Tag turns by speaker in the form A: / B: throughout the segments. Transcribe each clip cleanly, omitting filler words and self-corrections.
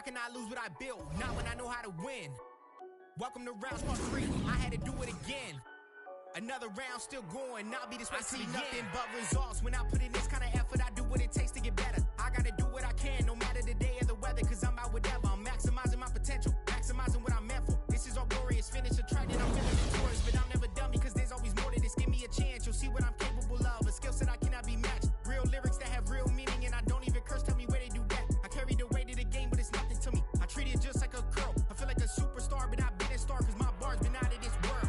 A: I cannot lose what I built, not when I know how to win. Welcome to round part 3, I had to do it again. Another round still going, I'll be this way. I see nothing but results when I put in this kind of effort. I do what it takes to get better. I gotta do what I can, no matter the day or the weather, cause I'm out whatever. I'm maximizing my potential, maximizing what I'm meant for. This is all glorious, finish a track and I'm feeling victorious. But I'm never done because there's always more to this. Give me a chance, you'll see what I'm capable of. A skill set I cannot be matched. Real lyrics that have real meaning and I don't even curse, tell me where they do that. I carry the weight of the game, but it's nothing to me. I treat it just like a girl. I feel like a superstar, but I've been a star cause my bar's been out of this world.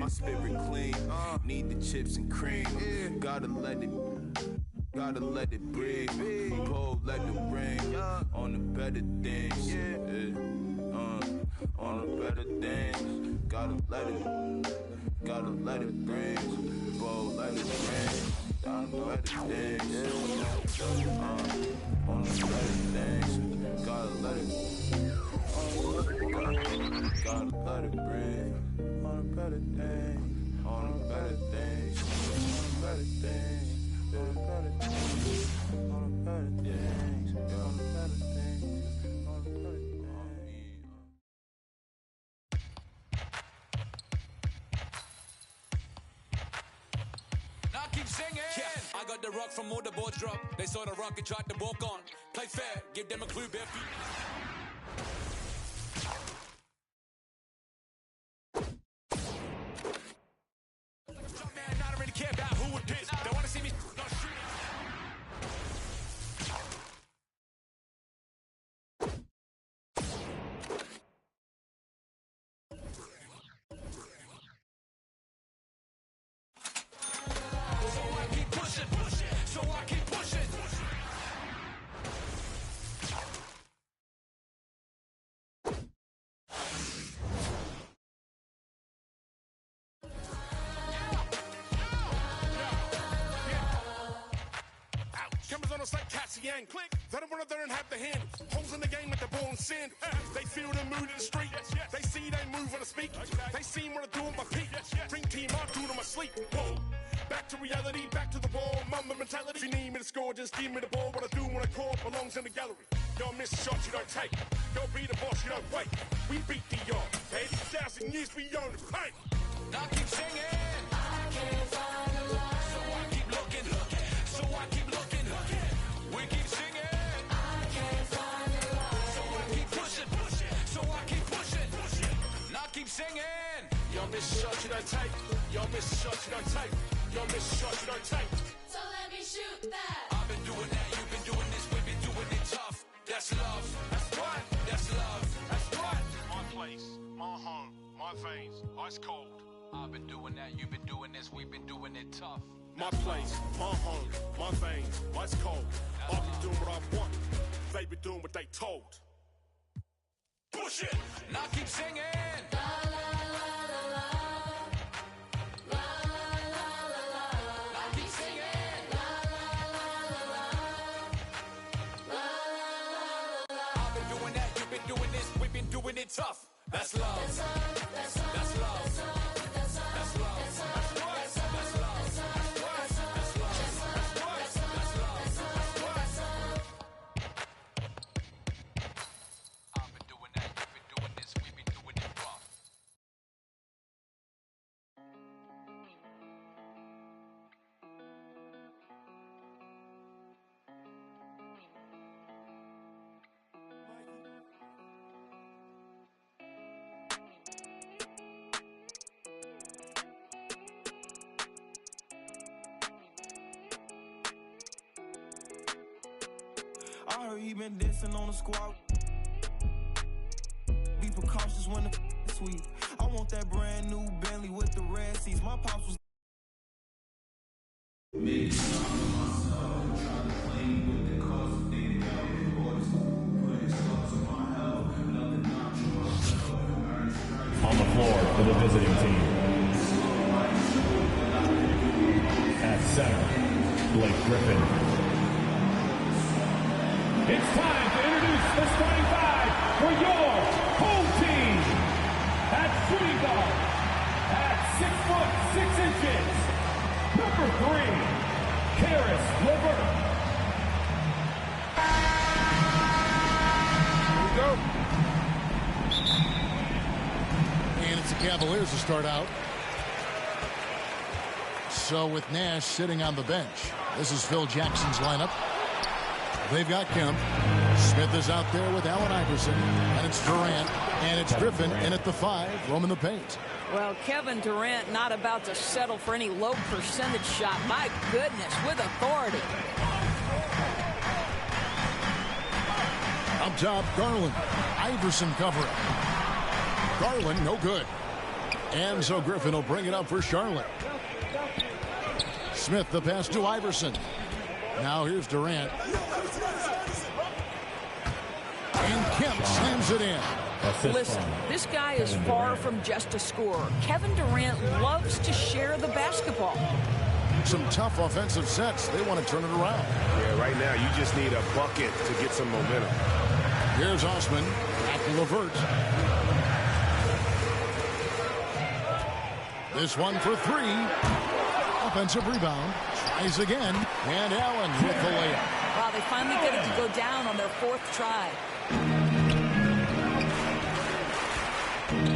B: My spirit clean, need the chips and cream. Gotta let it breathe. Pull, let it ring. On the better things, on the better things. Gotta let it bring. Pull, let it ring. On the better things, on the better things. Gotta let it bring. On the better things, on the better things, on the better things, on the better things, on the better things, on the better things, on the better things.
C: Now keep singing. Yeah, I got the rock from all the boards drop. They saw the rock and tried to walk on. Play fair, give them a clue, bare feet.
D: Like Cassian, click. They don't wanna learn have the handles. Holes in the game with the ball and sandals. They feel the mood in the street. They see they move when I speak. They see what I do on my peak. Dream team, I do it on my sleep. Whoa. Back to reality, back to the ball, mamba mentality. If you need me to score, just give me the ball. What I do when I call belongs in the gallery. Y'all miss shots you don't take. Y'all be the boss, you don't wait. We beat the yard. 80,000 years we own the paint.
C: Now keep singing. I can't find the light. So I keep looking. So I keep looking. We keep singing. I can't find the light. So I keep pushing. So I keep pushing. Now keep singing.
D: Y'all miss shots you don't take. Y'all miss shots you don't take. Y'all miss shots you don't take.
E: So let me shoot that.
C: I've been doing that. You've been doing this. We've been doing it tough. That's love.
D: That's right.
C: That's love.
D: That's right. My place, my home, my veins, ice cold.
C: I've been doing that. You've been doing this. We've been doing it tough.
D: My place, my home, my veins, ice cold. I've been doing what I want. They been doing what they told. Push it.
C: Now keep singing. Doing it tough. That's love. That's love. That's love. That's love. That's love. That's love. That's love. That's love. That's love. That's love. That's love. I've been doing that. You've been doing this. We've been doing it rough.
F: I heard he been dancing on the squad. Be precautious when the sweet. I want that brand new Bentley with the red seats. My pops was
G: Make some of myself, trying to claim with the cost of thinking about the boys. Putting stuff to my health, nothing not to myself.
H: On the floor for the visiting team. At center, Blake Griffin. It's time to introduce the starting five for your home team. At shooting guard, at 6'6" number 3, Karis LeVert.
I: Here we go. And it's the Cavaliers to start out. So with Nash sitting on the bench, this is Phil Jackson's lineup. They've got Kemp. Smith is out there with Allen Iverson. And it's Durant. And it's Griffin in at the 5, roaming the paint.
J: Well, Kevin Durant not about to settle for any low percentage shot. My goodness, with authority.
I: Up top, Garland. Iverson covering. Garland, no good. And so Griffin will bring it up for Charlotte. Smith, the pass to Iverson. Now here's Durant. And Kemp slams it in.
J: Listen, this guy is far from just a scorer. Kevin Durant loves to share the basketball.
I: Some tough offensive sets. They want to turn it around.
K: Yeah, right now you just need a bucket to get some momentum.
I: Here's Osman. Back to LeVert. This one for 3. Offensive rebound. Tries again. And Allen with the layup.
J: Wow, they finally get it to go down on their 4th try.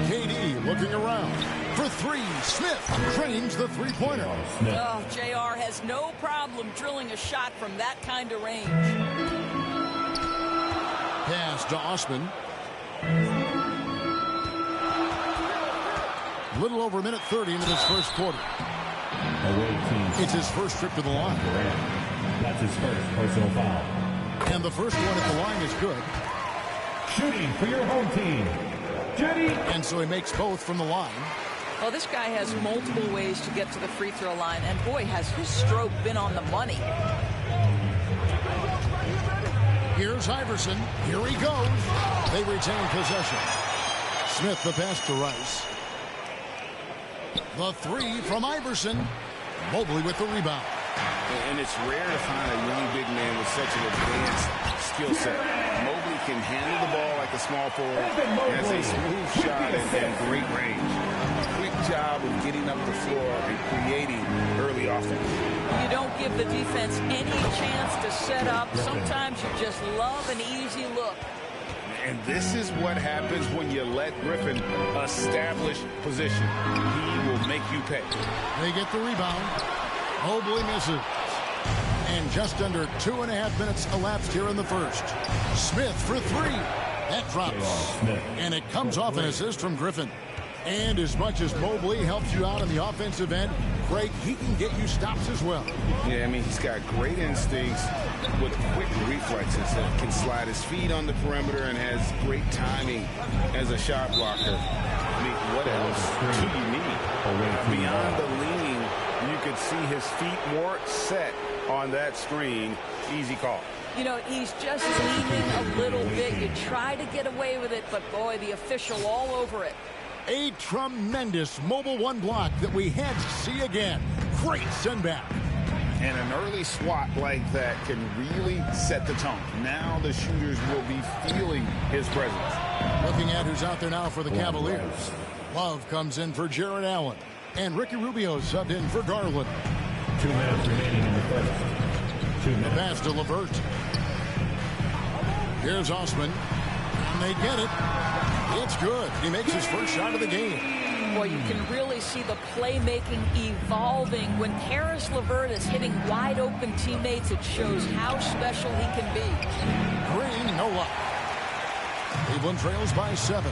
I: KD looking around. For 3, Smith drains the three-pointer.
J: Oh, JR has no problem drilling a shot from that kind of range.
I: Pass to Osman. Little over a minute 30 into this first quarter. It's his first trip to the line.
H: That's his first personal foul.
I: And the first one at the line is good.
H: Shooting for your home team, Judy.
I: And so he makes both from the line.
J: Well, this guy has multiple ways to get to the free throw line, and boy, has his stroke been on the money.
I: Here's Iverson. Here he goes. They retain possession. Smith the pass to Rice. The 3 from Iverson. Mobley with the rebound.
K: And it's rare to find a young big man with such an advanced skill set. Mobley can handle the ball like a small forward, has a smooth shot and great range. Quick job of getting up the floor and creating early offense.
J: You don't give the defense any chance to set up. Sometimes you just love an easy look.
K: And this is what happens when you let Griffin establish position. He will make you pay.
I: They get the rebound. Mobley misses. And just under 2.5 minutes elapsed here in the first. Smith for three. That drops. And it comes off an assist from Griffin. And as much as Mobley helps you out on the offensive end, Craig, he can get you stops as well.
K: Yeah, I mean, he's got great instincts with quick reflexes. Can slide his feet on the perimeter and has great timing as a shot blocker. I mean, what else do you need? Beyond the lean, you could see his feet more set on that screen. Easy call.
J: You know, he's just leaning a little bit. You try to get away with it, but boy, the official all over it.
I: A tremendous Mobile One block that we had to see again. Great send back.
K: And an early swat like that can really set the tone. Now the shooters will be feeling his presence.
I: Looking at who's out there now for the Cavaliers. Love comes in for Jared Allen. And Ricky Rubio subbed in for Garland.
H: 2 minutes remaining in the first. 2
I: The
H: minutes.
I: pass to LeVert. Here's Osman. And they get it. It's good. He makes his first shot of the game.
J: Boy, you can really see the playmaking evolving. When Karis LeVert is hitting wide open teammates, it shows how special he can be.
I: Green, no luck. Cleveland trails by 7.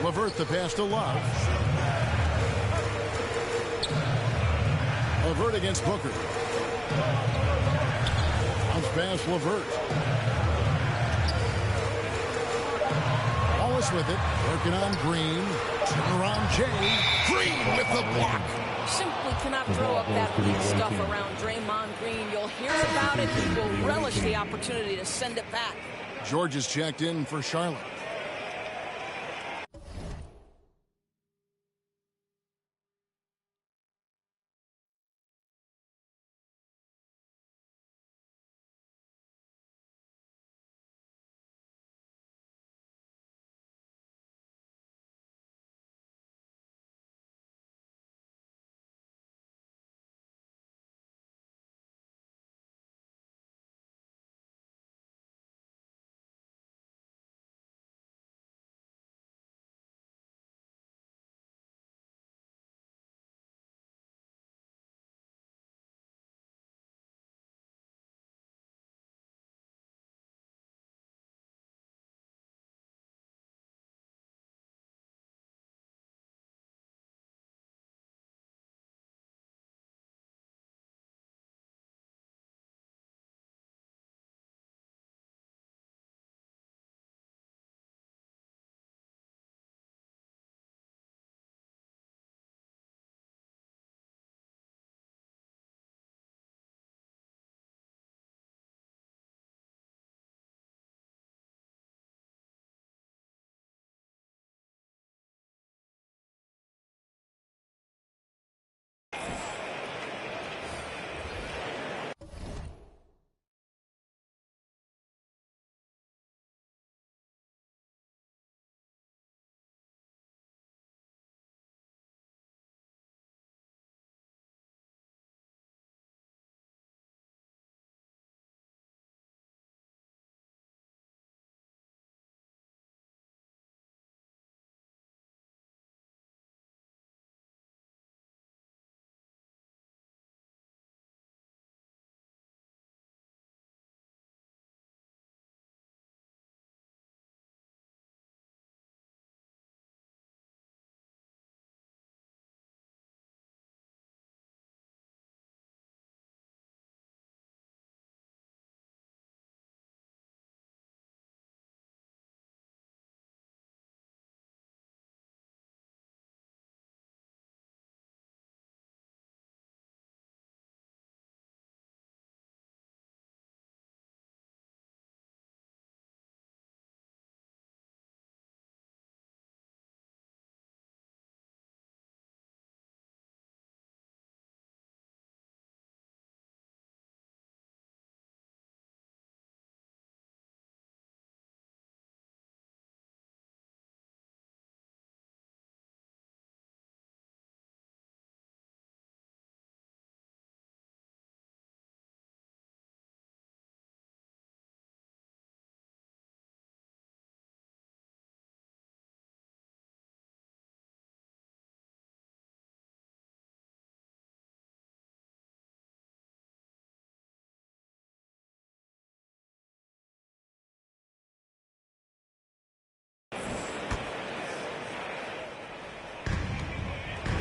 I: LeVert the pass to Love. LeVert against Booker. Bounce pass LeVert. Wallace with it. Working on Green. Turn around Jay. Green with the block.
J: Simply cannot throw up that weak stuff around Draymond Green. You'll hear about it. He will relish the opportunity to send it back.
I: George is checked in for Charlotte.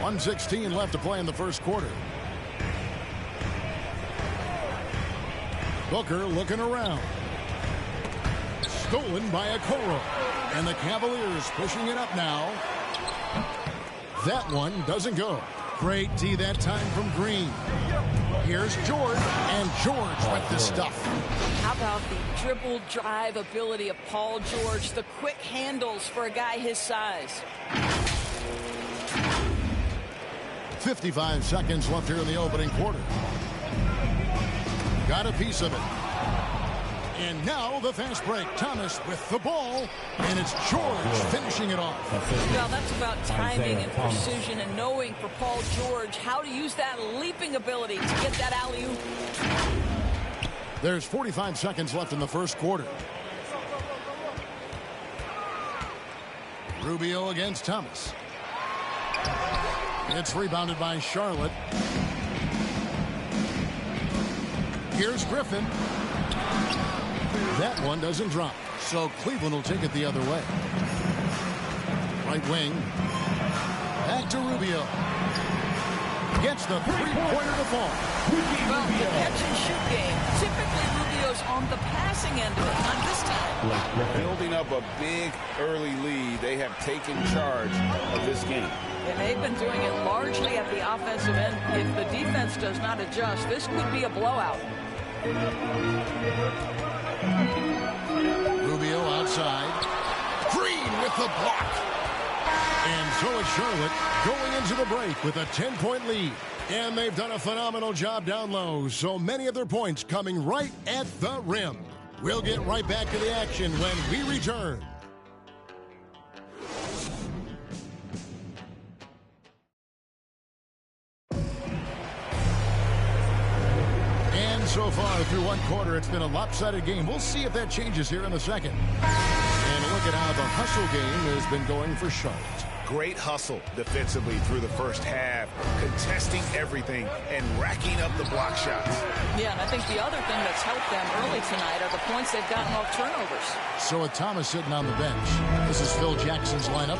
I: 1:16 left to play in the first quarter. Booker looking around. Stolen by Okoro. And the Cavaliers pushing it up now. That one doesn't go. Great D that time from Green. Here's George, and George with the stuff.
J: How about the dribble drive ability of Paul George, the quick handles for a guy his size.
I: 55 seconds left here in the opening quarter. Got a piece of it. And now the fast break. Thomas with the ball, and it's George finishing it off.
J: Well, that's about timing and precision and knowing for Paul George how to use that leaping ability to get that alley-oop.
I: There's 45 seconds left in the first quarter. Rubio against Thomas. It's rebounded by Charlotte. Here's Griffin. That one doesn't drop, so Cleveland will take it the other way. Right wing. Back to Rubio. Gets the three-pointer to fall.
J: Well, the catch-and-shoot game. Typically, Rubio's on the passing end of it, not this time.
K: Building up a big early lead, they have taken charge of this game.
J: And they've been doing it largely at the offensive end. If the defense does not adjust, this could be a blowout.
I: Rubio outside. Green with the block. And so it's Charlotte going into the break with a 10-point lead. And they've done a phenomenal job down low. So many of their points coming right at the rim. We'll get right back to the action when we return. So far through one quarter, it's been a lopsided game. We'll see if that changes here in the second. And look at how the hustle game has been going for Charlotte.
K: Great hustle defensively through the first half, contesting everything and racking up the block shots.
J: Yeah, and I think the other thing that's helped them early tonight are the points they've gotten off turnovers.
I: So with Thomas sitting on the bench, this is Phil Jackson's lineup.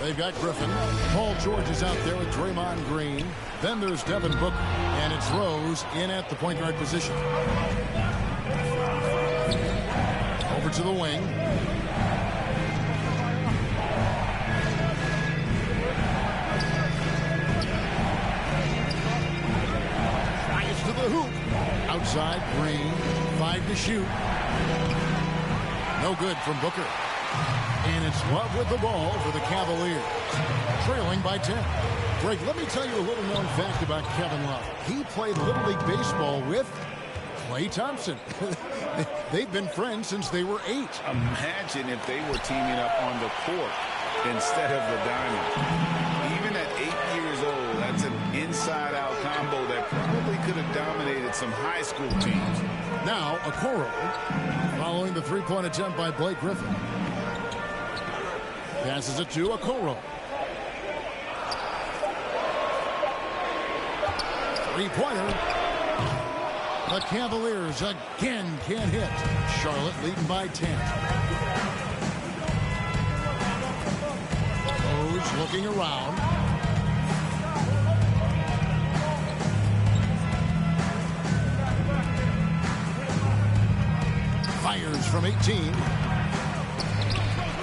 I: They've got Griffin. Paul George is out there with Draymond Green. Then there's Devin Booker. And it's Rose in at the point guard position. Over to the wing. Drives to the hoop. Outside, Green. 5 to shoot. No good from Booker. And it's Love with the ball for the Cavaliers. Trailing by 10. Greg, let me tell you a little known fact about Kevin Love. He played Little League Baseball with Klay Thompson. They've been friends since they were 8.
K: Imagine if they were teaming up on the court instead of the diamond. Even at 8 years old, that's an inside-out combo that probably could have dominated some high school teams.
I: Now, Okoro, following the three-point attempt by Blake Griffin. Passes it to Okoro. Three-pointer. The Cavaliers again can't hit. Charlotte leading by 10. Rose looking around. Fires from 18.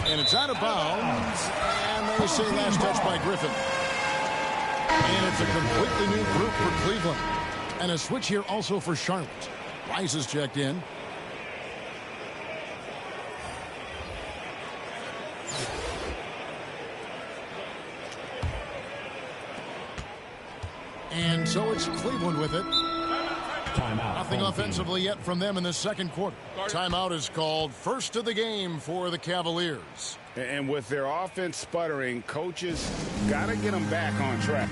I: And it's out of bounds. And they say last touch by Griffin. And it's a completely new group for Cleveland. And a switch here also for Charlotte. Rice is checked in. And so it's Cleveland with it.
H: Timeout.
I: Nothing offensively yet from them in the second quarter. Timeout is called. First of the game for the Cavaliers.
K: And with their offense sputtering, coaches got to get them back on track.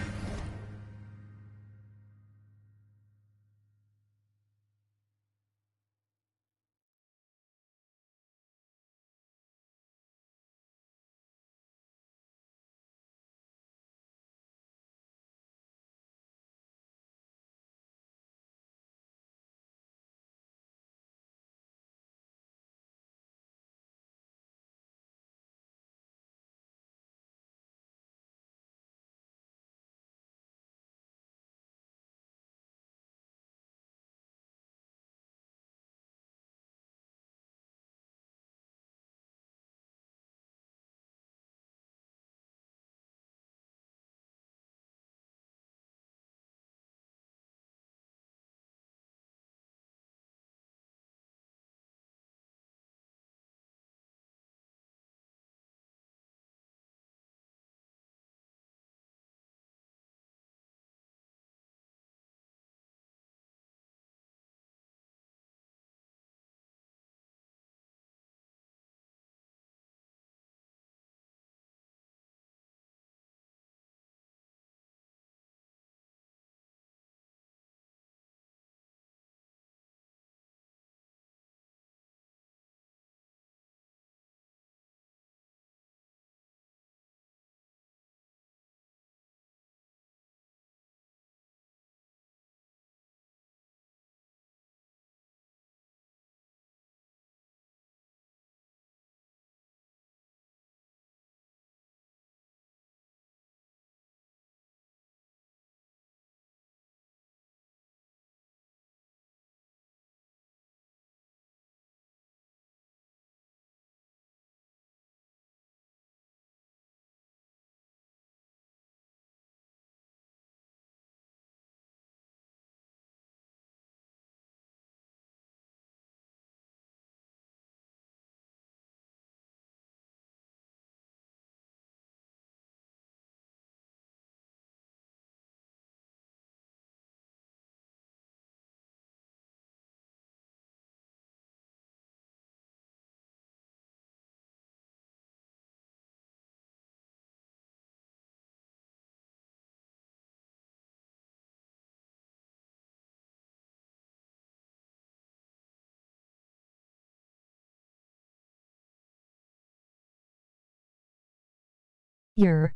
L: Your.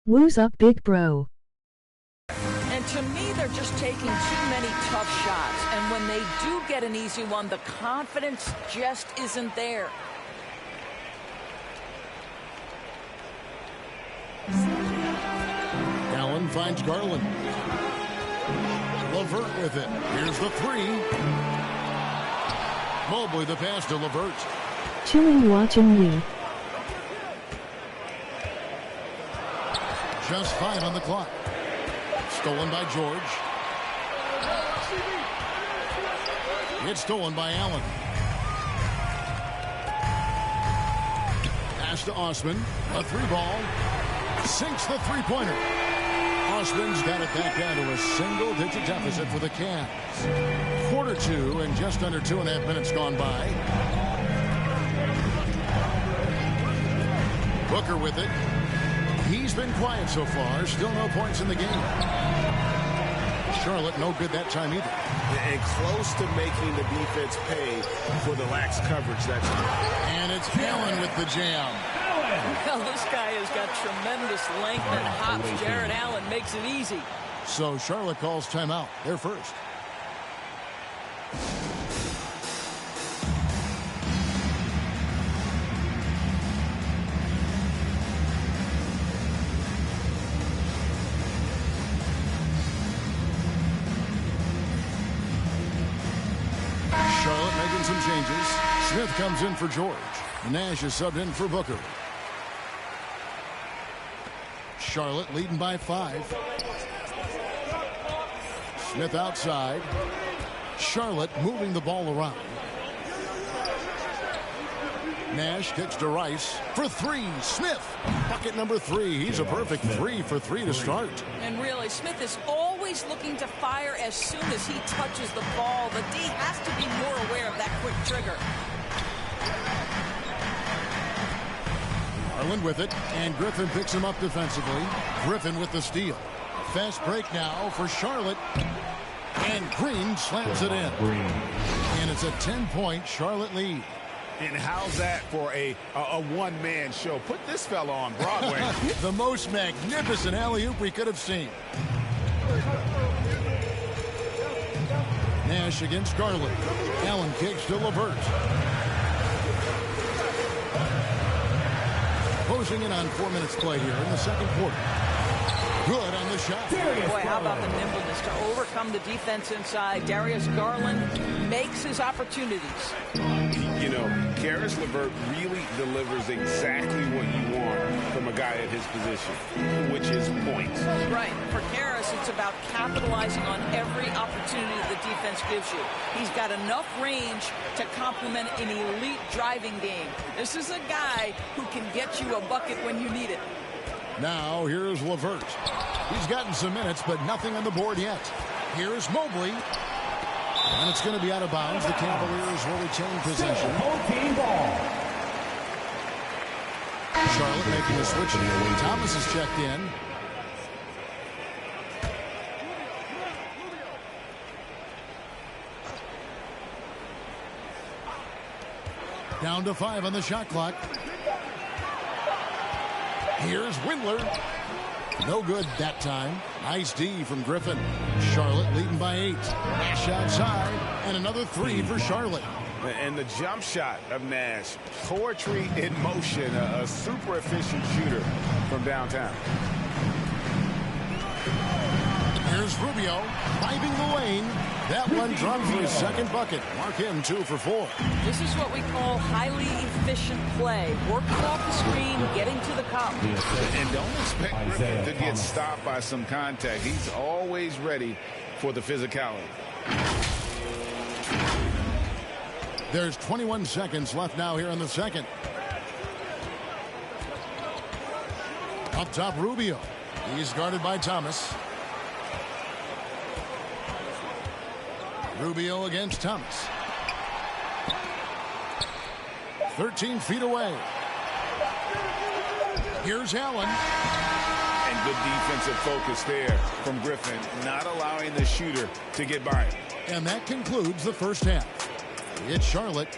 L: Woo's up, big bro.
J: And to me, they're just taking too many tough shots. And when they do get an easy one, the confidence just isn't there.
I: Allen finds Garland. LeVert with it. Here's the three. Mobley the pass to LeVert.
L: Chilling watching me.
I: Just 5 on the clock. Stolen by George. It's stolen by Allen. Pass to Osman. A three ball. Sinks the three-pointer. Osman's got it back down to a single-digit deficit for the Cavs. Quarter two and just under 2.5 minutes gone by. Booker with it. He's been quiet so far. Still no points in the game. Charlotte no good that time either.
K: And close to making the defense pay for the lax coverage that time.
I: And it's Allen with the jam.
J: Well, this guy has got tremendous length and hops. Jared Allen makes it easy.
I: So Charlotte calls timeout. They're first. Charlotte making some changes. Smith comes in for George. Nash is subbed in for Booker. Charlotte leading by 5. Smith outside. Charlotte moving the ball around. Nash kicks to Rice for 3. Smith, bucket number 3. He's a perfect 3 for 3 to start.
J: And really, Smith is always looking to fire as soon as he touches the ball. The D has to be more aware of that quick trigger.
I: Garland with it, and Griffin picks him up defensively. Griffin with the steal. Fast break now for Charlotte. And Green slams it in. And it's a 10-point Charlotte lead.
K: And how's that for a one-man show? Put this fella on Broadway.
I: The most magnificent alley-oop we could have seen. Nash against Garland. Allen kicks to LeVert. Closing in on 4 minutes play here in the second quarter. Good on the shot.
J: Boy, how about the nimbleness to overcome the defense inside. Darius Garland makes his opportunities.
K: You know, Karis LeVert really delivers exactly what you want from a guy at his position, which is points.
J: Right. For Karis, it's about capitalizing on every opportunity the defense gives you. He's got enough range to complement an elite driving game. This is a guy who can get you a bucket when you need it.
I: Now, here's LeVert. He's gotten some minutes, but nothing on the board yet. Here's Mobley. And it's going to be out of bounds. The Cavaliers will retain possession. Charlotte making a switch. Thomas is checked in. Down to 5 on the shot clock. Here's Windler. No good that time. Nice D from Griffin. Charlotte leading by 8. Nash outside. And another 3 for Charlotte.
K: And the jump shot of Nash. Poetry in motion. A super efficient shooter from downtown.
I: Here's Here's Rubio driving the lane. That one dropped for his second bucket. Mark him 2 for 4.
J: This is what we call highly efficient play. Working off the screen, getting to the cup.
K: And don't expect Griffin to get stopped by some contact. He's always ready for the physicality.
I: There's 21 seconds left now here in the second. Up top, Rubio. He's guarded by Thomas. Rubio against Thomas. 13 feet away. Here's Allen.
K: And good defensive focus there from Griffin, not allowing the shooter to get by him.
I: And that concludes the first half. It's Charlotte.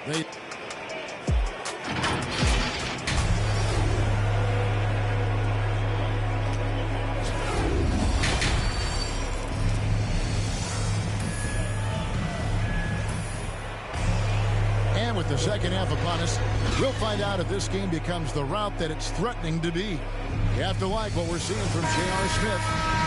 I: And with the second half upon us, we'll find out if this game becomes the route that it's threatening to be. You have to like what we're seeing from J.R. Smith.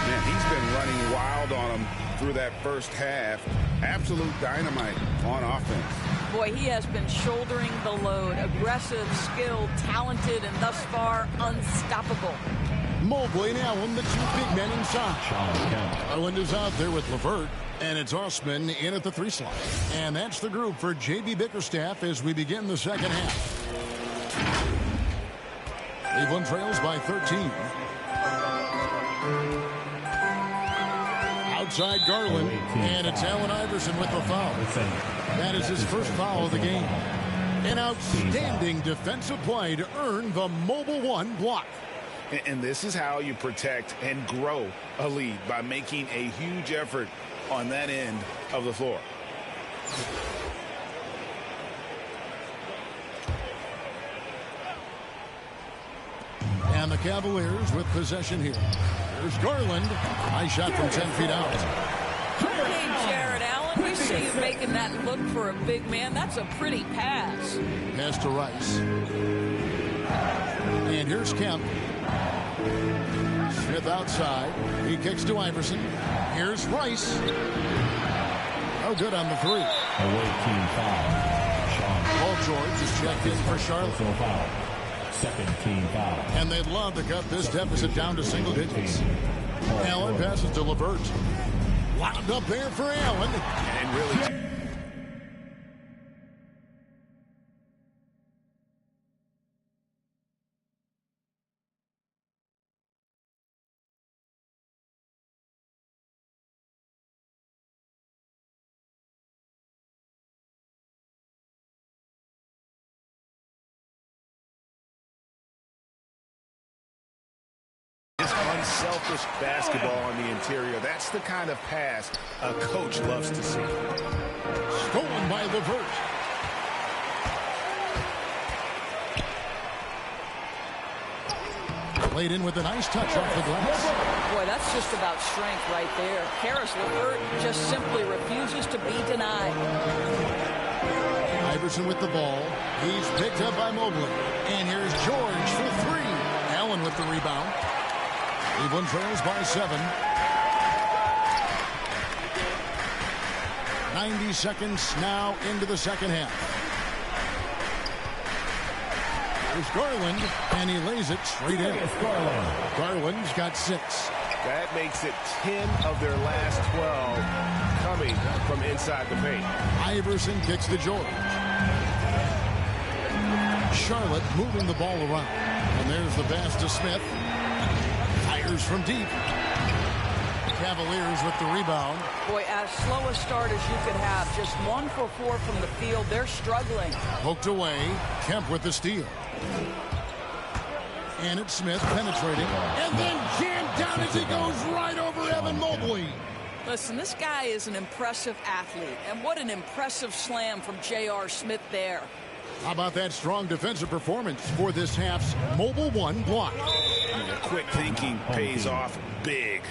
K: Man, he's been running wild on him through that first half. Absolute dynamite on offense.
J: Boy, he has been shouldering the load. Aggressive, skilled, talented, and thus far unstoppable.
I: Mobley and Allen, the 2 big men inside. Garland is out there with LeVert, and it's Osman in at the 3 slot. And that's the group for J.B. Bickerstaff as we begin the second half. Cleveland trails by 13. Outside Garland, and it's Allen Iverson with the foul. That is his first foul of the game. An outstanding defensive play to earn the Mobile One block.
K: And this is how you protect and grow a lead, by making a huge effort on that end of the floor.
I: And the Cavaliers with possession here. There's Garland. High shot from 10 feet out.
J: Hey, Jared Allen, we see you making that look for a big man. That's a pretty pass.
I: Pass to Rice. And here's Kemp. Smith outside. He kicks to Iverson. Here's Rice. Oh, good on the 3.
H: Away team foul.
I: Paul George is checked in for Charlotte.
H: Second team foul.
I: And they'd love to cut this deficit down to single digits. Allen passes to LeVert. Wound up there for Allen.
K: And really... unselfish basketball on the interior. That's the kind of pass a coach loves to see.
I: Stolen by LeVert. Played in with a nice touch off the glass.
J: Boy, that's just about strength right there. Karis LeVert just simply refuses to be denied.
I: Iverson with the ball. He's picked up by Mobley. And here's George for 3. Allen with the rebound. Cleveland trails by 7. 90 seconds now into the second half. There's Garland, and he lays it straight in. Garland's got 6.
D: That makes it 10 of their last 12 coming from inside the paint.
I: Iverson kicks to George. Charlotte moving the ball around. And there's the pass to Smith. Fires from deep. Cavaliers with the rebound.
J: Boy, as slow a start as you could have. Just 1 for 4 from the field. They're struggling.
I: Poked away. Kemp with the steal. And it's Smith penetrating. And then jammed down as he goes right over Evan Mobley.
J: Listen, this guy is an impressive athlete. And what an impressive slam from J.R. Smith there.
I: How about that strong defensive performance for this half's Mobile One block?
K: Quick thinking pays off big.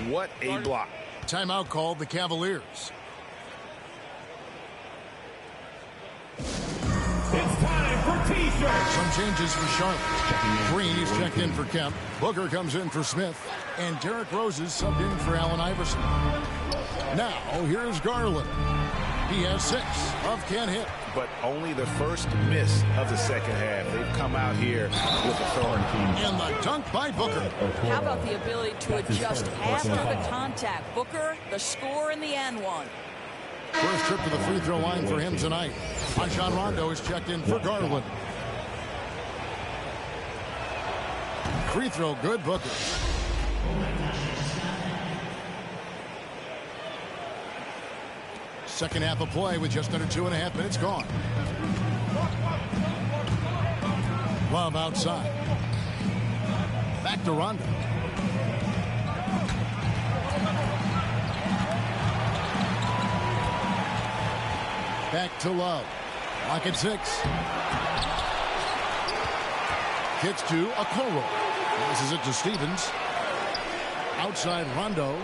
K: What a block.
I: Timeout called the Cavaliers.
H: It's time for TC
I: Some changes for Charlotte. Green is checked in for Kemp. Booker comes in for Smith. And Derrick Rose is subbed in for Allen Iverson. Now, here's Garland. He has 6 of 10 hit.
K: But only the first miss of the second half. They've come out here with authority.
I: And the dunk by Booker.
J: How about the ability to adjust after the contact? Booker, the score in the and one.
I: First trip to the free throw line for him tonight. Rajon Rondo is checked in for Garland. Free throw good, Booker. Second half of play with just under 2.5 minutes gone. Love outside. Back to Rondo. Back to Love. Lock at 6. Kicks to Okoro. Passes it to Stevens. Outside Rondo.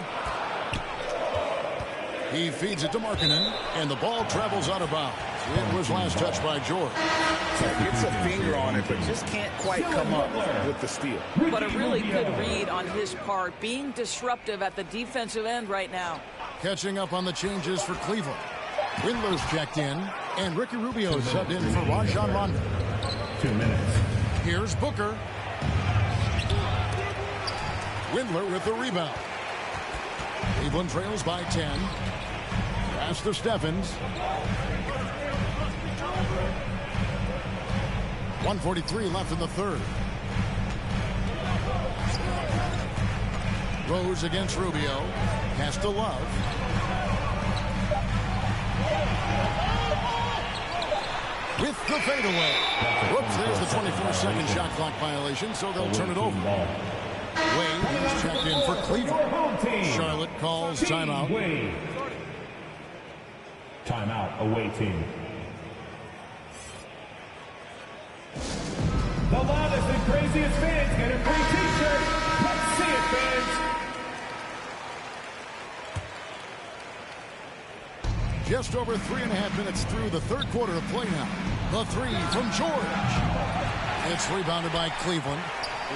I: He feeds it to Markkanen, and the ball travels out of bounds. It was last touched by George.
K: Gets a finger on it, but just can't quite come up with the steal.
J: But a really good read on his part, being disruptive at the defensive end right now.
I: Catching up on the changes for Cleveland. Windler's checked in, and Ricky Rubio subbed in for Rajon Rondo.
H: 2 minutes.
I: Here's Booker. Windler with the rebound. Cleveland trails by 10. Pass to Stephens. 1:43 left in the third. Rose against Rubio. Pass to Love. With the fadeaway. Whoops, there's the 24-second shot clock violation, so they'll turn it over. Wade is checked in for Cleveland. Charlotte calls timeout.
H: Timeout, away team. The loudest and craziest fans get a free t-shirt. Let's see it, fans.
I: Just over 3.5 minutes through the third quarter of play now. The three from George. It's rebounded by Cleveland.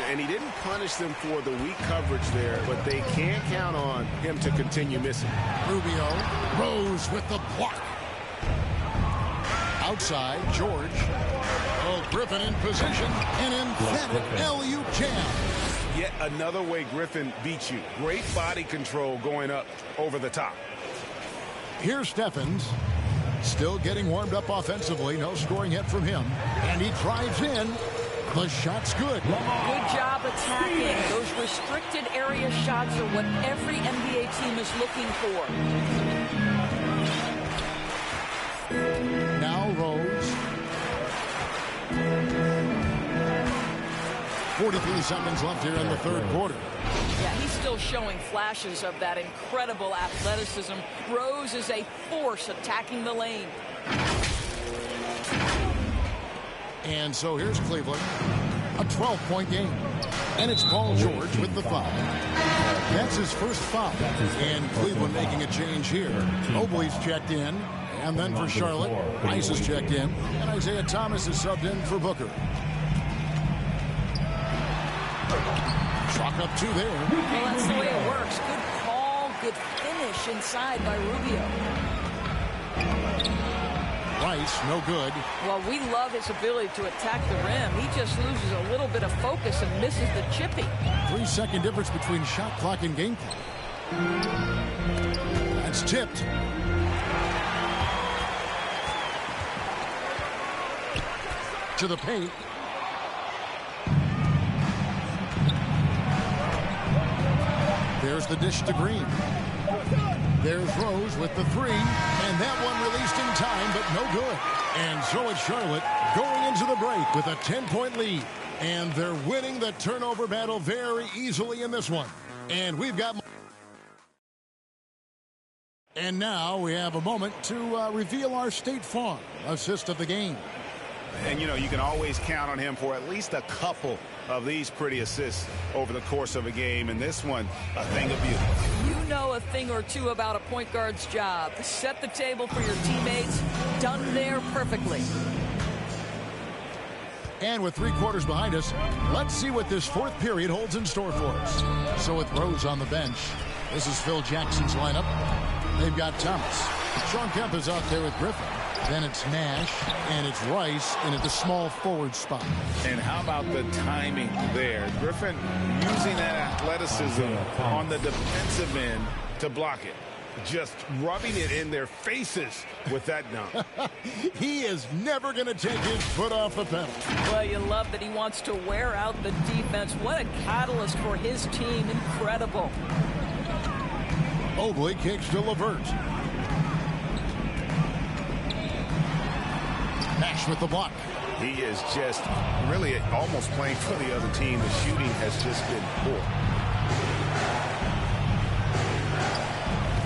K: And he didn't punish them for the weak coverage there, but they can't count on him to continue missing.
I: Rubio. Rose with the block. Outside, George. Oh, Griffin in position. An emphatic alley-oop jam.
K: Yet another way Griffin beats you. Great body control going up over the top.
I: Here's Stephens. Still getting warmed up offensively. No scoring yet from him. And he drives in. The shot's good.
J: Good job attacking. Those restricted area shots are what every NBA team is looking for.
I: Now Rose. 43 seconds left here in the third quarter.
J: Yeah, he's still showing flashes of that incredible athleticism. Rose is a force attacking the lane.
I: And so here's Cleveland. A 12-point game. And it's Paul George with the foul. That's his first foul. And Cleveland making a change here. Mobley's checked in. And then for Charlotte, Rice is checked in. And Isaiah Thomas is subbed in for Booker. Chalk up 2 there.
J: Well, that's the way it works. Good call, good finish inside by Rubio.
I: Rice, no good.
J: Well, we love his ability to attack the rim. He just loses a little bit of focus and misses the chippy.
I: 3-second difference between shot clock and game clock. That's tipped. To the paint. There's the dish to Green. There's Rose with the three, and that one released in time, but no good. And so it's Charlotte going into the break with a 10-point lead. And they're winning the turnover battle very easily in this one. And we've got... And now we have a moment to reveal our State Farm assist of the game.
K: And, you know, you can always count on him for at least a couple of these pretty assists over the course of a game. And this one, a thing of beauty.
J: You know a thing or two about a point guard's job. Set the table for your teammates. Done there perfectly.
I: And with 3 quarters behind us, let's see what this 4th period holds in store for us. So with Rose on the bench, this is Phil Jackson's lineup. They've got Thomas. Sean Kemp is out there with Griffin. Then it's Nash, and it's Rice in at the small forward spot.
K: And how about the timing there? Griffin using that athleticism on the defensive end to block it. Just rubbing it in their faces with that dunk.
I: He is never going to take his foot off the pedal.
J: Well, you love that he wants to wear out the defense. What a catalyst for his team. Incredible.
I: Oakley kicks to LeVert. Nash with the block.
K: He is just really almost playing for the other team. The shooting has just been poor.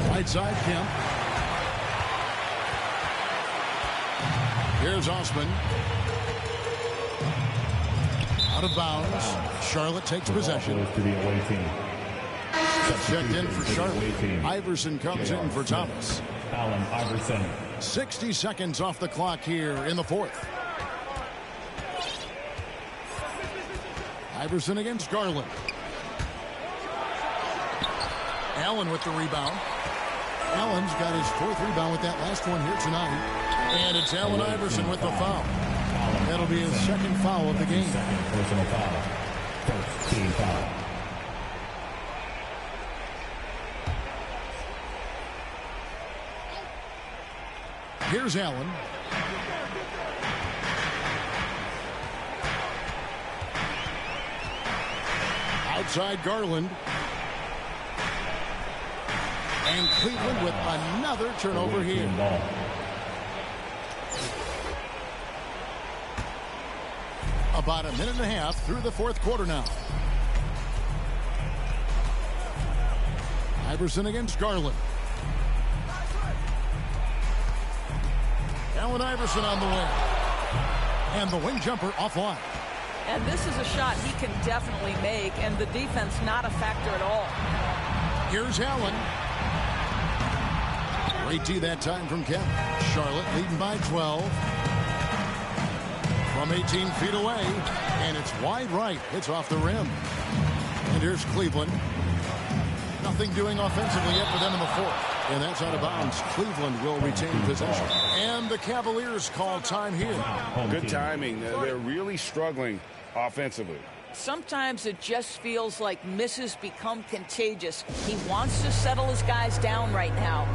I: Right side, Kemp. Here's Osman. Out of bounds. Charlotte takes possession.
H: To the away team.
I: Checked in for Charlotte. Iverson comes in for Thomas.
H: Allen Iverson.
I: 60 seconds off the clock here in the 4th. Iverson against Garland. Allen with the rebound. Allen's got his 4th rebound with that last one here tonight. And it's Allen Iverson with the foul. That'll be his 2nd foul of the game.
H: Second personal foul. First team foul.
I: Here's Allen. Outside Garland. And Cleveland with another turnover here. About a minute and a half through the 4th quarter now. Iverson against Garland. Allen Iverson on the wing. And the wing jumper offline.
J: And this is a shot he can definitely make, and the defense not a factor at all.
I: Here's Allen. Great D that time from Kemp. Charlotte leading by 12. From 18 feet away. And it's wide right. It's off the rim. And here's Cleveland. Nothing doing offensively yet for them in the 4th. And that's out of bounds. Cleveland will retain possession. And the Cavaliers call time here.
K: Good timing. They're really struggling offensively.
J: Sometimes it just feels like misses become contagious. He wants to settle his guys down right now.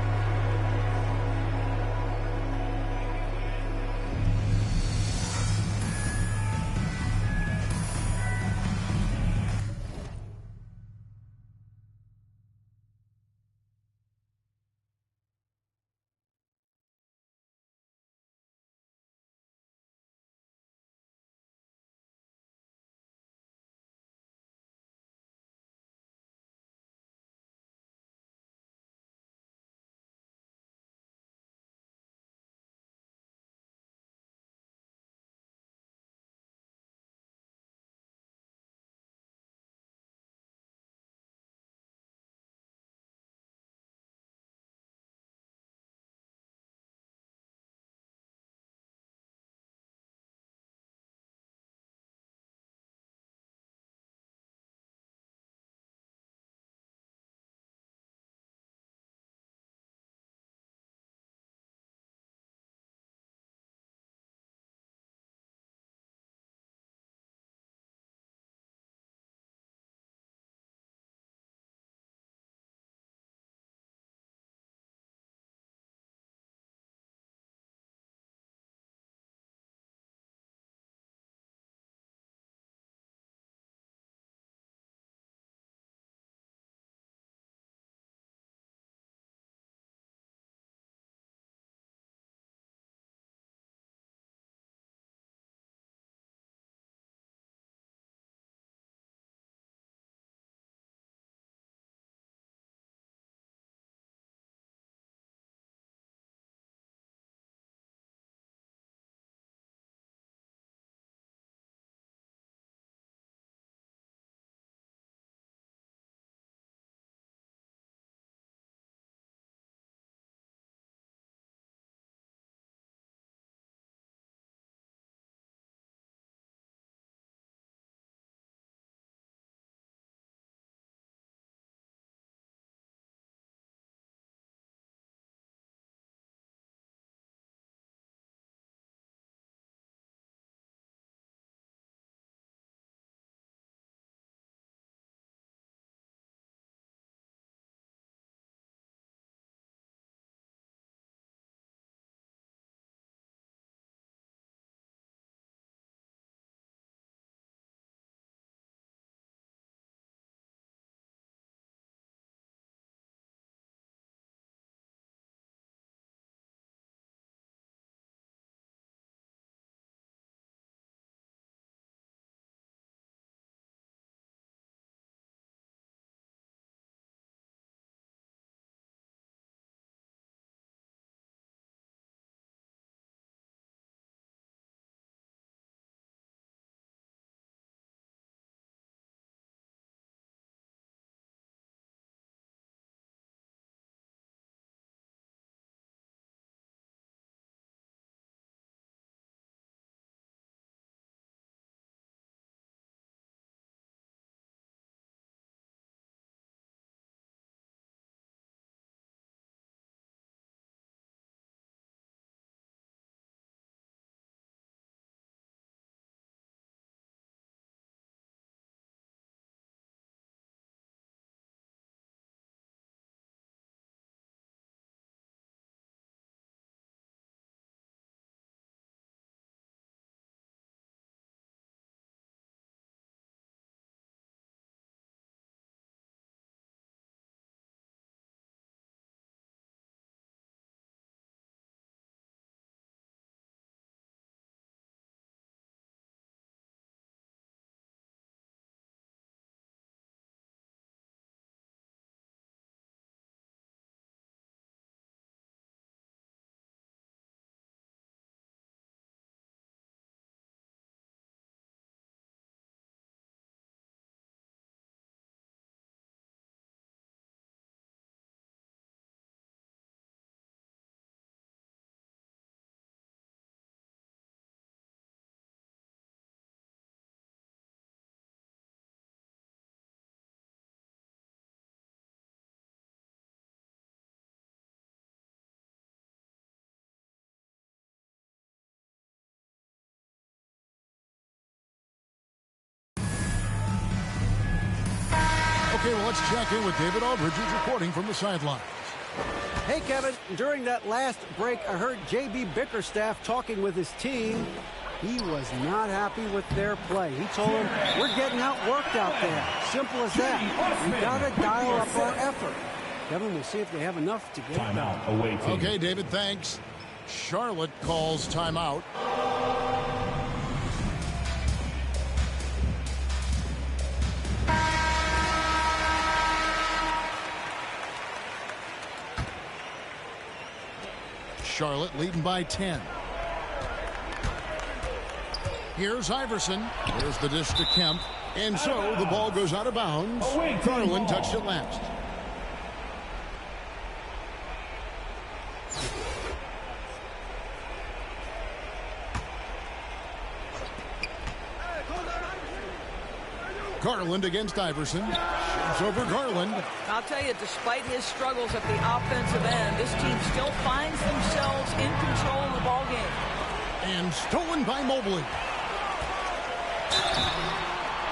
I: Okay, well, let's check in with David Aldridge, who's reporting from the sidelines.
M: Hey, Kevin, during that last break, I heard J.B. Bickerstaff talking with his team. He was not happy with their play. He told them, we're getting outworked out there. Simple as that. We got to dial up our effort. Kevin, we'll see if they have enough to get it done.
I: Okay, David, thanks. Charlotte calls timeout. Charlotte leading by 10. Here's Iverson. There's the dish to Kemp. And so the ball goes out of bounds. Garland touched it last. Garland against Iverson. Shoots over Garland.
J: I'll tell you, despite his struggles at the offensive end, this team still finds themselves in control of the ball game.
I: And stolen by Mobley.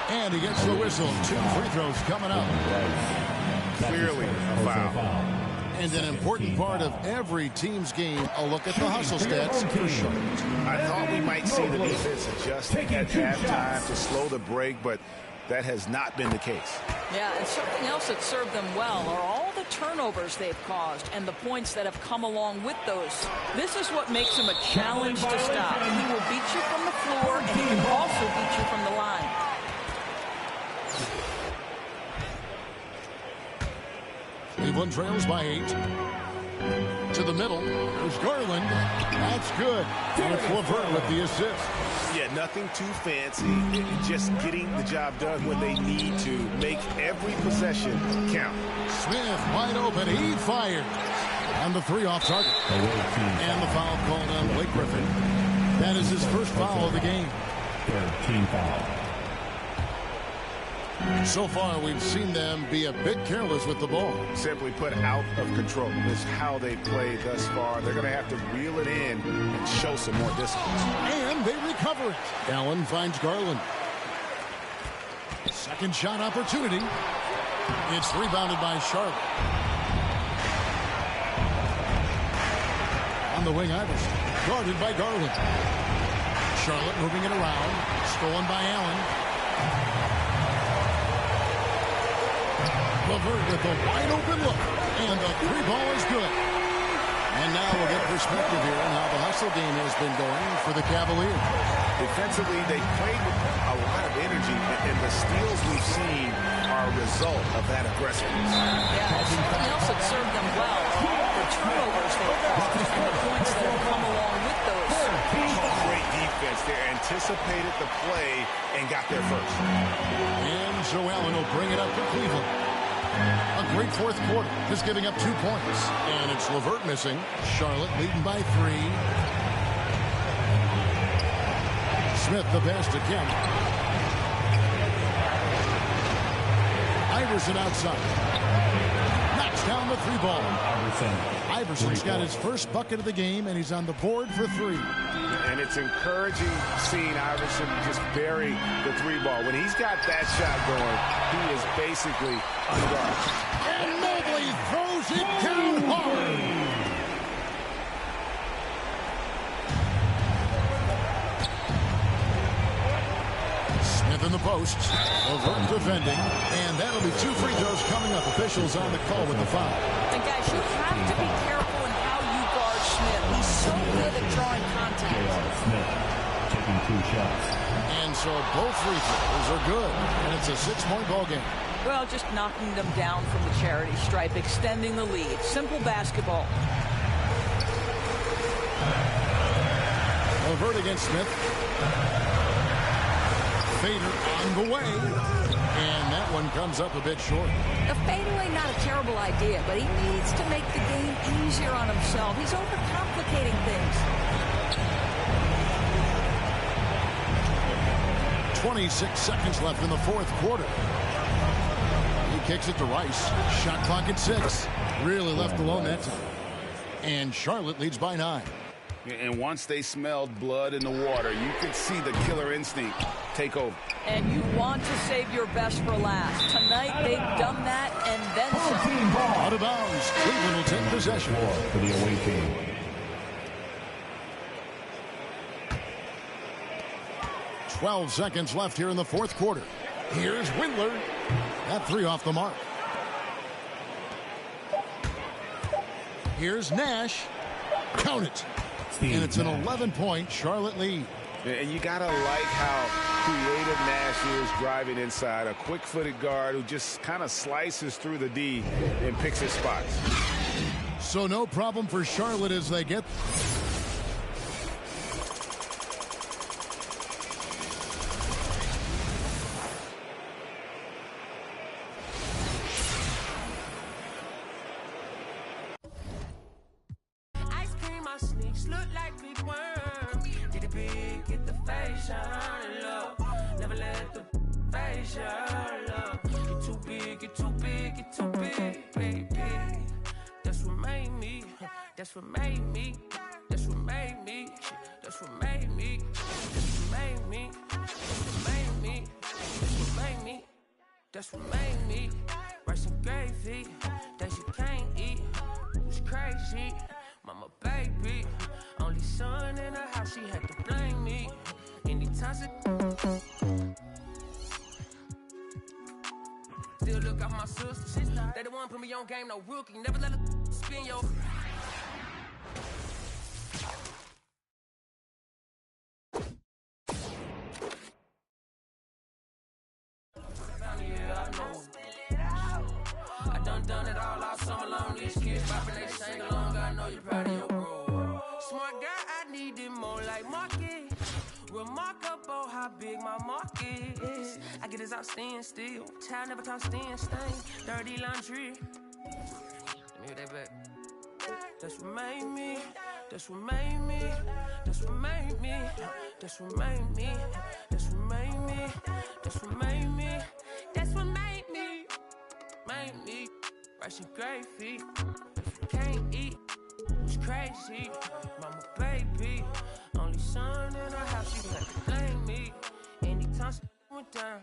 I: And he gets the whistle. 2 free throws coming up.
K: Clearly a foul.
I: And an important part of every team's game, a look at the hustle stats for Charlotte.
K: I thought we might see the defense adjust at halftime to slow the break, but that has not been the case.
J: Yeah, and something else that served them well are all the turnovers they've caused and the points that have come along with those. This is what makes him a challenge to stop. He will beat you from the floor, and he can also beat you from the line.
I: Cleveland trails by 8. To the middle. There's Garland. That's good. And it's LeVert with the assist.
K: Yeah, nothing too fancy. Just getting the job done when they need to. Make every possession count.
I: Smith wide open. He fired. And the 3 off target. And the foul called on Blake Griffin. That is his first foul of the game.
H: Team foul.
I: So far, we've seen them be a bit careless with the ball.
K: Simply put, out of control. This is how they played thus far. They're going to have to reel it in and show some more discipline.
I: And they recover it. Allen finds Garland. Second shot opportunity. It's rebounded by Charlotte. On the wing, Iverson. Guarded by Garland. Charlotte moving it around. Stolen by Allen. LeVert with a wide open look. And the 3 ball is good. And now we'll get perspective here on how the hustle game has been going for the Cavaliers.
K: Defensively, they played with a lot of energy, and the steals we've seen are a result of that aggressiveness.
J: Yeah, and something else that served them well. The turnovers they've caused and the points that have come along with those.
K: Great defense there. Anticipated the play and got there first.
I: And so Allen will bring it up for Cleveland. A great fourth quarter, just giving up 2 points. And it's LeVert missing. Charlotte leading by 3. Smith the pass to Kemp. Iverson outside. Knocks down the 3 ball. Iverson's got his first bucket of the game, and he's on the board for 3.
K: And it's encouraging seeing Iverson just bury the 3 ball. When he's got that shot going, he is basically unguarded.
I: And Mobley throws it down hard. Smith in the post. LeVert defending. And that'll be 2 free throws coming up. Officials on the call with the foul.
J: And guys, you have to be careful in how you guard Smith. He's so good at drawing contact.
H: Smith taking 2 shots.
I: And so both free throws are good. And it's a 6-point ball game.
J: Well, just knocking them down from the charity stripe, extending the lead. Simple basketball.
I: LeVert against Smith. Fader on the way. And that one comes up a bit short.
J: A fadeaway, not a terrible idea, but he needs to make the game easier on himself. He's overcomplicating things.
I: 26 seconds left in the fourth quarter. He kicks it to Rice. Shot clock at 6. Really left alone that time. And Charlotte leads by 9.
K: And once they smelled blood in the water, you could see the killer instinct take over.
J: And you want to save your best for last. Tonight, they've done that and then some.
I: Out of bounds. Cleveland will take possession.
H: For the away team.
I: .12 seconds left here in the fourth quarter. Here's Windler. That three off the mark. Here's Nash. Count it. And it's an 11-point Charlotte lead.
K: And you got to like how creative Nash is driving inside. A quick-footed guard who just kind of slices through the D and picks his spots.
I: So no problem for Charlotte as they get...
N: That's what made me. That's what made me. That's what made me. That's what made me. That's what made me. That's what made me. That's what made me. Rice and gravy that you can't eat. It was crazy. Mama baby. Only son in the house, she had to blame me. Anytime still look out my sisters. They the one put me on game, no rookie. Never let her spin your. Done it all out summer long. These kids poppin', they sing along. I know you're proud of your bro. Smart guy, I need it more like market. Remarkable how big my market is. I get his out stand still. Child never talk stand stain. Dirty laundry. Let me hear that back. That's what made me. That's what made me. That's what made me. That's what made me. That's what made me. That's what made me. That's what made me. Made me. Rice and gravy, if you can't eat, it's crazy. Mama baby, only son in the house, she had to blame me. Anytime she went down.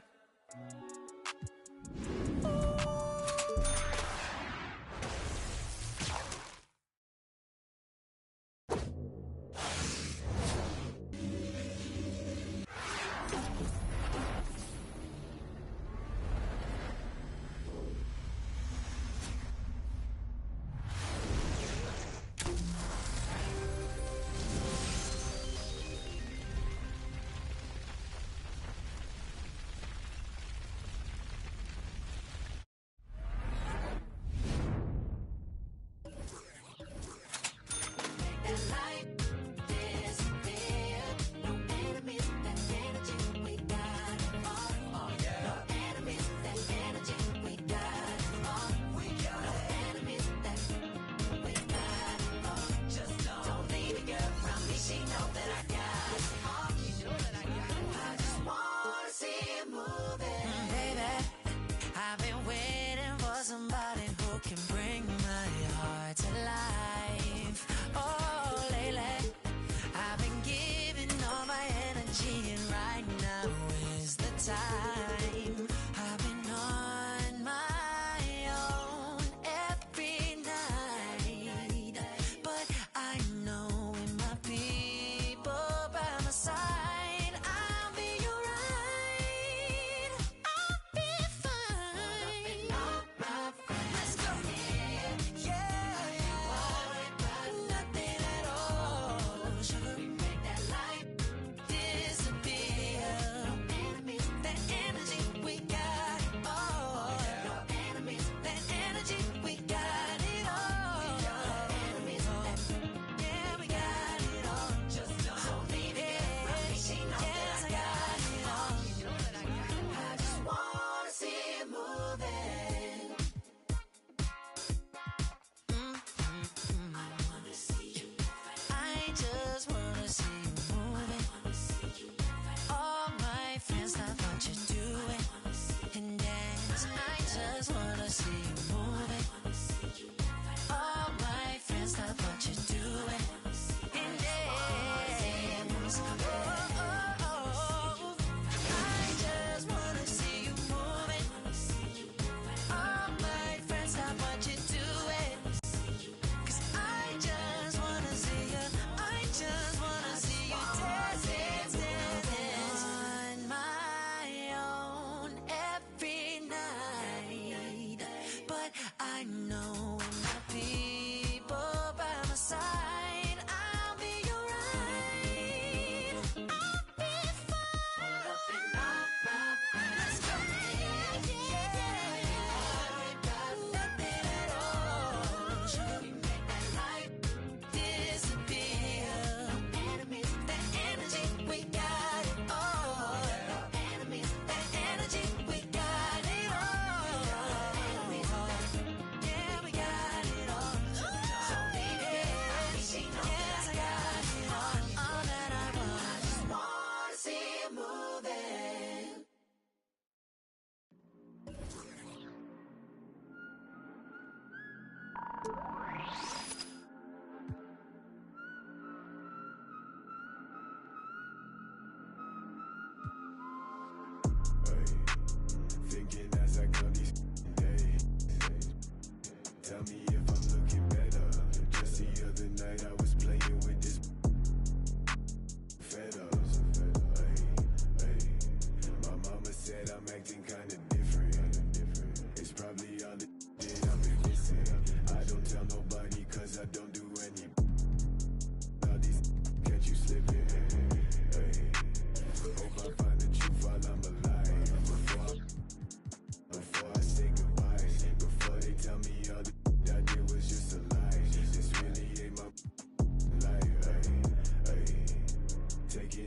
O: All my friends love what you're doing. And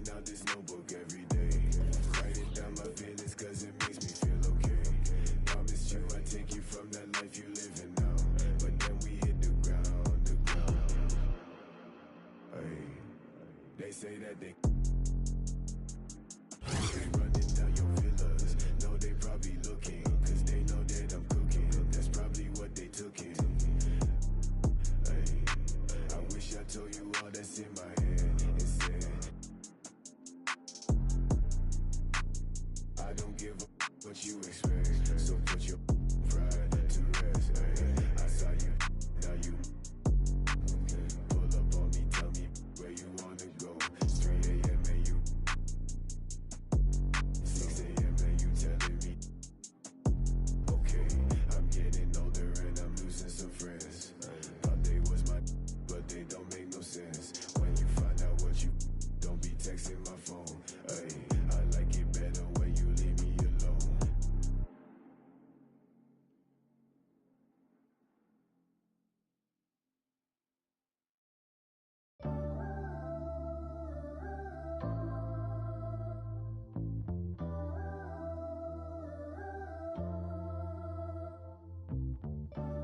B: writing out this notebook every day. Writing down my feelings cause it makes me feel okay. Promised you I'd take you from that life you living now. But then we hit the ground. Hey, they say that they running down your villas. No, they probably looking, cause they know that I'm cooking. That's probably what they took in. Hey, I wish I told you all that's in my head. It said, I don't give a what you expect. So put your pride to rest. Hey, I saw you, now you. Pull up on me, tell me where you wanna go. It's 3 a.m. and you 6 a.m. and you telling me, okay, I'm getting older and I'm losing some friends. Thought they was my, but they don't make no sense. When you find out what you, don't be texting my phone. Ay, I like it better when you leave me alone.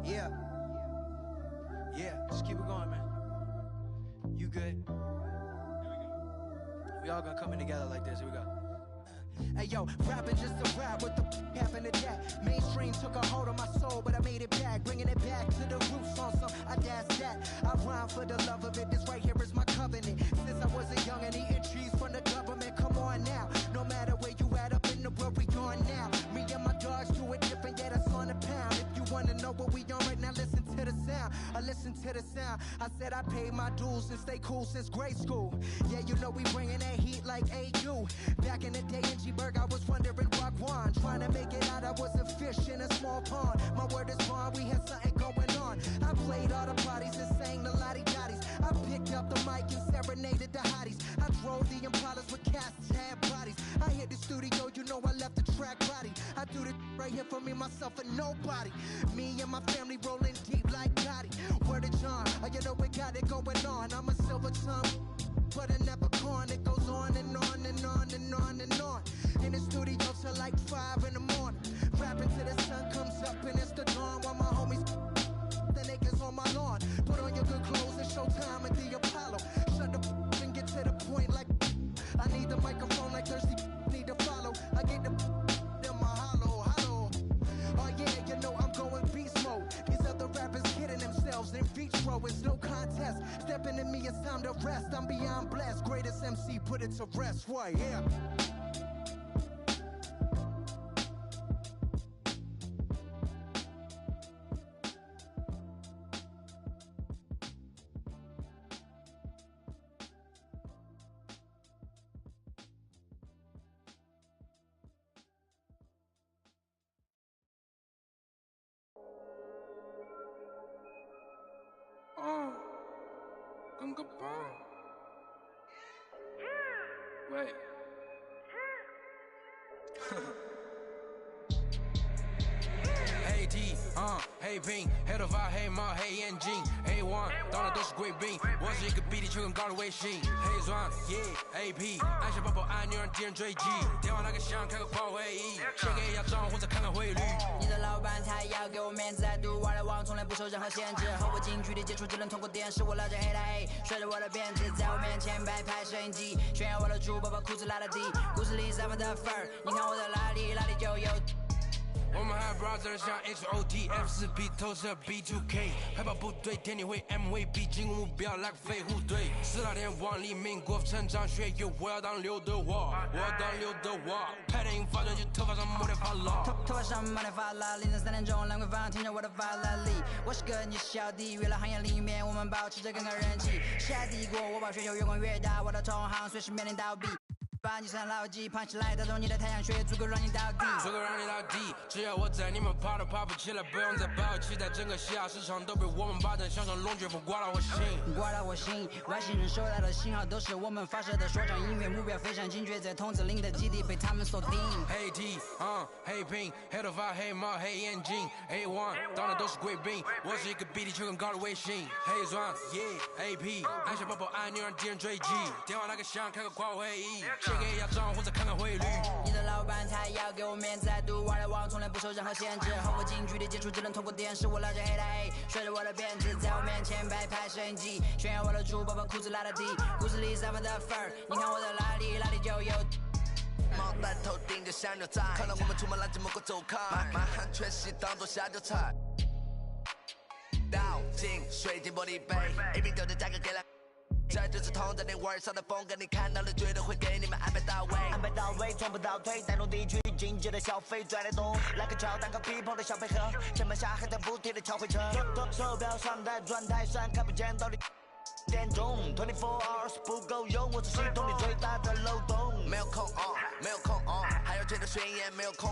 O: Yeah. Yeah, just keep it going, man. You good? We all gonna come in together like this. Here we go.
P: Hey yo, rapping just a rap, what the happened to that? Mainstream took a hold of my soul, but I made it back, bringing it back to the roots on some I dash that. I rhyme for the love of it, this right here is my covenant. Since I was a young and eating trees from the government, come on now. No matter where you at up in the world, we on now. Me and my dogs do it different, yeah, that's on the pound. If you wanna know what we on right now, listen to the sound. I listen to the sound. I said I paid my dues and stay cool since grade school. Yeah, you know we bringing that heat like AU. Back in the day in G-Berg, I was wondering Wagwan. Trying to make it out, I was a fish in a small pond. My word is bond, we had something going on. I played all the parties and sang the lottie-dotties. I picked up the mic and serenaded the hotties. I drove the Impalas with cats, had bodies. I hit the studio, you know I left the track body. I do this right here for me, myself, and nobody. Me and my family rolling deep like Gotti. Word of John, oh, you know we got it going on. I'm a silver tongue, but I never corn. It goes on and on and on and on and on. In the studio till like 5 in the morning. Rapping till the sun comes up and it's the dawn. While my homies the niggas on my lawn. Put on your good clothes and show time at the Apollo. Shut the and get to the point like I need the microphone like thirsty need to follow. I get the in my hollow. Oh yeah, you know I'm going beast mode. These other rappers kidding themselves in vitro. It's no contest. Stepping to me, it's time to rest. I'm beyond blessed. Greatest MC, put it to rest. Why, yeah.
N: Gunga bomb. Wait. Hey D,黑兵，黑头发，黑猫，黑眼睛，黑王，到哪都是贵宾。我是一个比地球更高的卫星，黑钻，AP，按下爆破按钮让敌人追击，电话那个响，开个破会议，先给压账或者看看汇率。
Q: 你的老板他要给我面子，在读外来网从来不受任何限制，和我近距离接触只能通过电视，我拉着黑的黑，甩着我的辫子，在我面前摆拍摄影机，炫耀我的猪宝把裤子拉得低，故事里散发的粉儿，你看我的哪里就有。
N: 我们还 brother 像 HOTF4B 投射 B2K 海豹部队天地会 MVP 进攻目标来个飞虎队4大天王黎明国成长学友我要当刘德华拍电影发专辑头发上抹点发蜡
Q: 头发上抹点发蜡凌晨3点钟兰桂坊听着我的发拉力我是个你是小弟娱乐行业里面我们保持着更高人气下帝国我把全球越滚越大我的同行随时面临倒闭把你上牢记，胖起来打中你的太阳穴，足够让你倒地。
N: 足够让你倒地，只要我在，你们爬都爬不起来，不用再抱期待，整个西亚市场都被我们霸占，像龙卷风刮到我心，
Q: 刮到我心。外星人收到的信号都是我们发射的说唱音乐，目标非常精确，在筒子林的基地被他们锁定。
N: 黑 T，黑 Pink，黑头发，黑帽，黑眼镜 ，A1，当然都是贵宾，我是一个比地球更高的卫星，黑钻 ，AP，按下宝宝按钮让敌人追击，电话那个响，开个跨国会议，写给亚账或者看看汇率。
Q: 你的老板他要给我面子，读外来网从来不受任何限制，和我近距离接触只能通过电视，我拉着黑的 A， 甩着我的辫子，在我面前摆拍摄影机，炫耀我的猪宝宝裤子拉的低，故事里散发的粉儿，你看我的哪里就有。
R: 毛戴头顶就像牛仔，看到我们出门拦着某个周刊，满汉全席当做下酒菜，倒进水晶玻璃杯，一瓶酒的价格给了。这就是同在你玩上的风格，你看到了绝对会给你们安排到位，
S: 安排到位，从不倒退，带动地区经济的消费拽得动，来个乔丹和皮蓬的小配合，前面下还在补贴的超会车，手表上戴转台上看不见到底。点钟24 hours 不够用，我是系统里最大的漏洞。
R: 没有空没有空还要觉得宣言没有空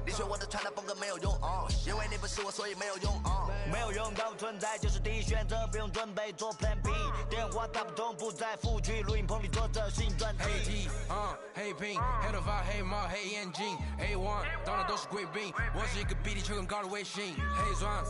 R: 你学我的传达风格没有用因为你不是我，所以没有用
S: 没有用到存在就是第一选择，不用准备做 Plan B。电话打不通，不在府区录音棚里做着新专辑。
N: 黑 T，黑 Pink，黑头发，黑帽，黑眼镜 ，A1，当然都是贵宾，我是一个比地球更高的卫星，黑钻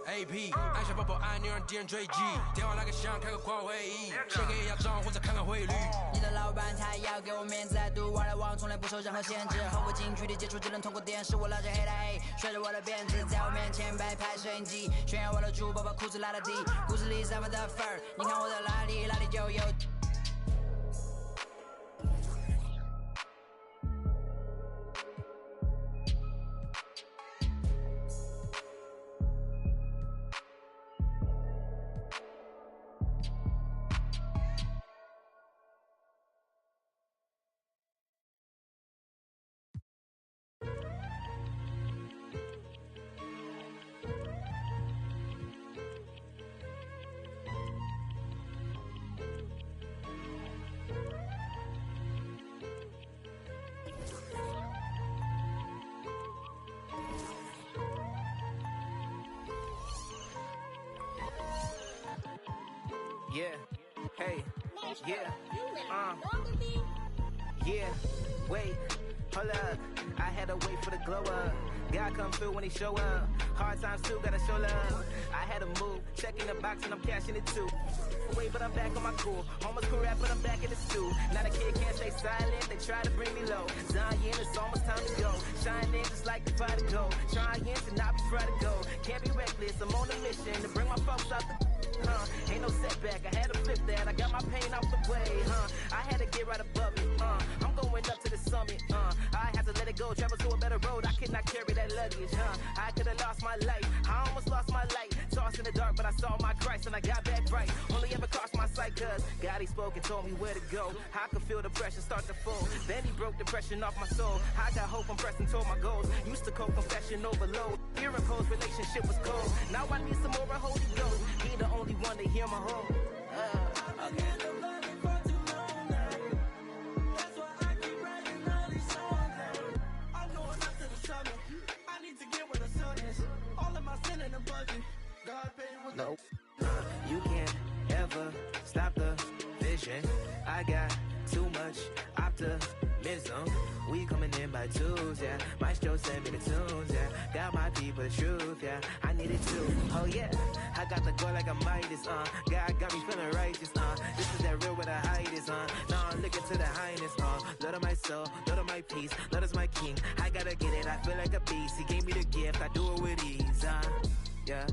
N: ，AP，按下宝宝按钮让敌人追击，电话那个响，开个跨国会议，写给亚账或者看看汇率。
Q: 你的老板他要给我面子，读外来网从来不受任何限制，和我近距离接触只能通过电视，我拉着黑的 A， 甩着我的辫子，在我面前摆拍摄影机，炫耀我的猪宝宝裤子拉的低，故事里散发的粉儿，你看我的哪里就有。
T: Yeah, hey, yeah, yeah, wait, hold up, I had to wait for the glow up, God come through when he show up, hard times too, gotta show love, I had to move, checking the box and I'm cashing it too, wait but I'm back on my cool, almost cool rap but I'm back in the stew, now the kid can't stay silent, they try to bring me low, Zion, it's almost time to go, shining just like the prodigal, trying to not be prodigal, can't be reckless, I'm on a mission to bring my folks out the ain't no setback, I had to flip that, I got my pain out the way, I had to get right above it, I'm going up to the summit, I had to let it go, travel to a better road, I could not carry that luggage, I could have lost my life, I almost lost my light, tossed in the dark, but I saw my Christ and I got back right, only ever crossed my sight, cause God he spoke and told me where to go, I could feel the pressure start to fall, then he broke depression off my soul, I got hope, I'm pressing toward my goals, used to cope, confession overload, fear imposed, relationship was cold, now I need some more Holy Ghost, he the only one to hear my home. No, you can't ever stop the vision. I got too much optimism. We coming in by twos, yeah. Maestro sent me the tunes, yeah. Got my people the truth, yeah. I need it too, oh yeah. I got the goal like a Midas, God got me feeling righteous, This is that real where the height is, Now I'm looking to the highness, Lord of my soul, Lord of my peace, Lord is my king. I gotta get it, I feel like a beast. He gave me the gift, I do it with ease, yeah, yeah.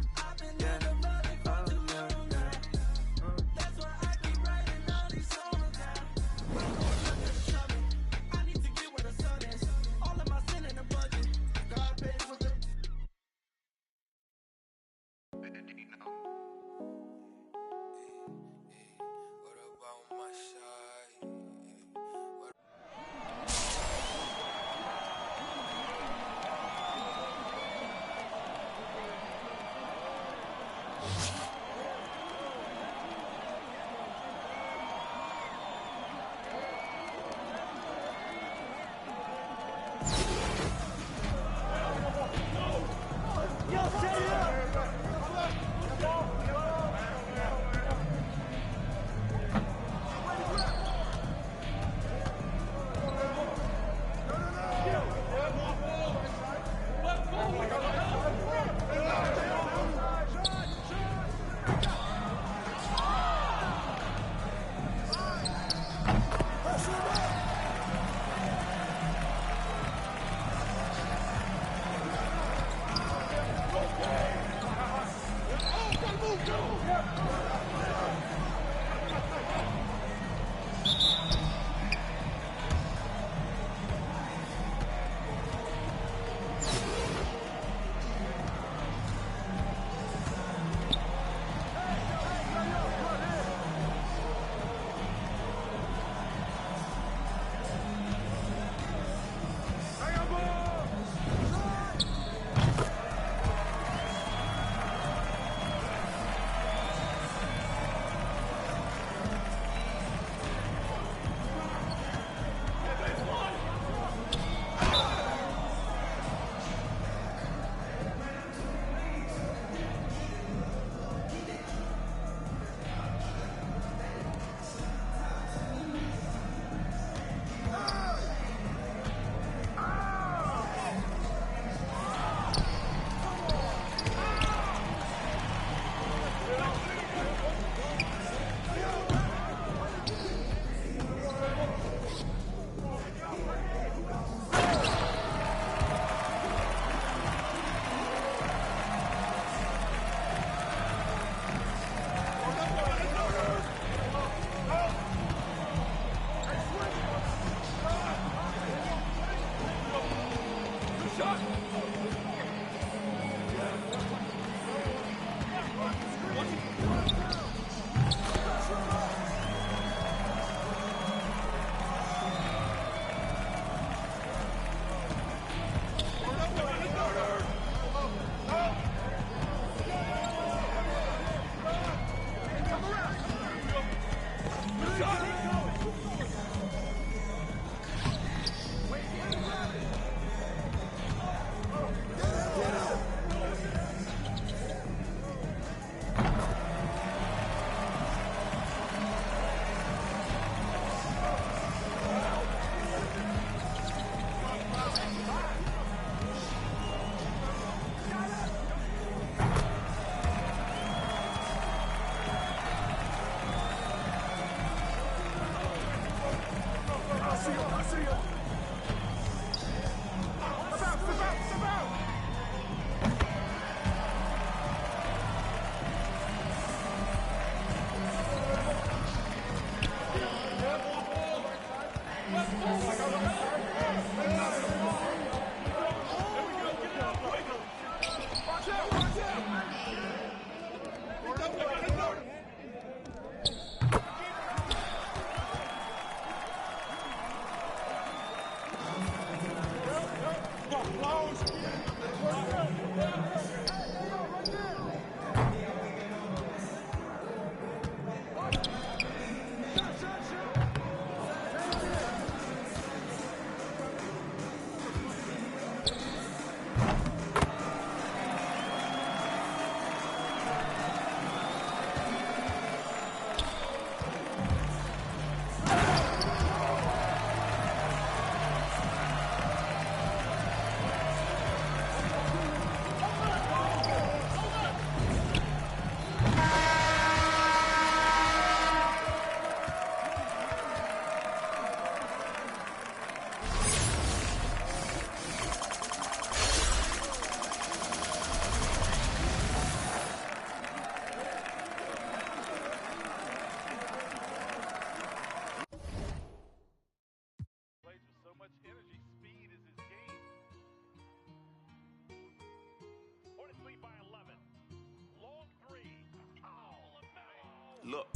U: Look,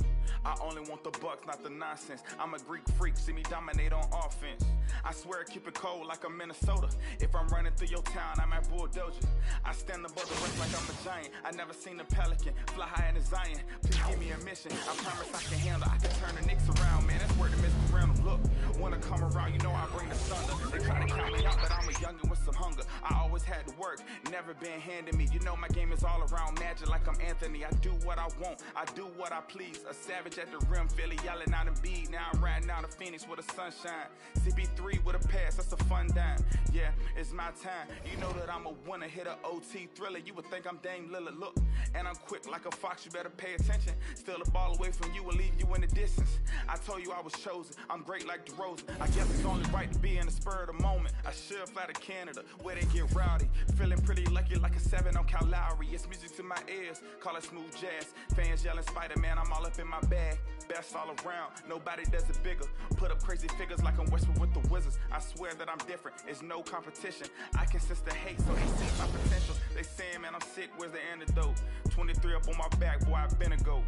U: I only want the bucks, not the nonsense. I'm a Greek freak, see me dominate on offense. I swear I keep it cold like I'm Minnesota. If I'm running through your town, I'm at bulldozer. I stand above the rest like I'm a giant. I never seen a pelican fly high in the Zion. Please give me a mission. I promise I can handle. I can turn the Knicks around, man. That's where the Mr. Randall. Look, when I come around, you know I bring the thunder. They try to count me out, but I'm a youngin' with some hunger. I always had to work, never been handed me. You know my game is all around magic like I'm Anthony. I do what I want, I do what I please. A savage at the rim, Philly yelling out and beat. Now I'm riding out of Phoenix with a sunshine. CP3 with a pass, that's a fun dime. Yeah, it's my time. You know that I'm a winner, hit a OT thriller. You would think I'm Dame Lillard. Look, and I'm quick like a fox, you better pay attention. Steal the ball away from you and leave you in the distance. I told you I was chosen, I'm great like DeRozan. I guess it's only right to be in the spur of the moment. I should fly to Canada, where they get rowdy. Feeling pretty lucky like a 7 on Cal Lowry. It's music to my ears, call it smooth jazz. Fans yelling Spider-Man, I'm all up in my bag. Best all around, nobody does it bigger. Put up crazy figures like I'm Westwood with the Wizards. I swear that I'm different, it's no competition. I can sense the hate, so they see my potential. They saying, man, I'm sick, where's the antidote? 23 up on my back, boy, I've been a goat.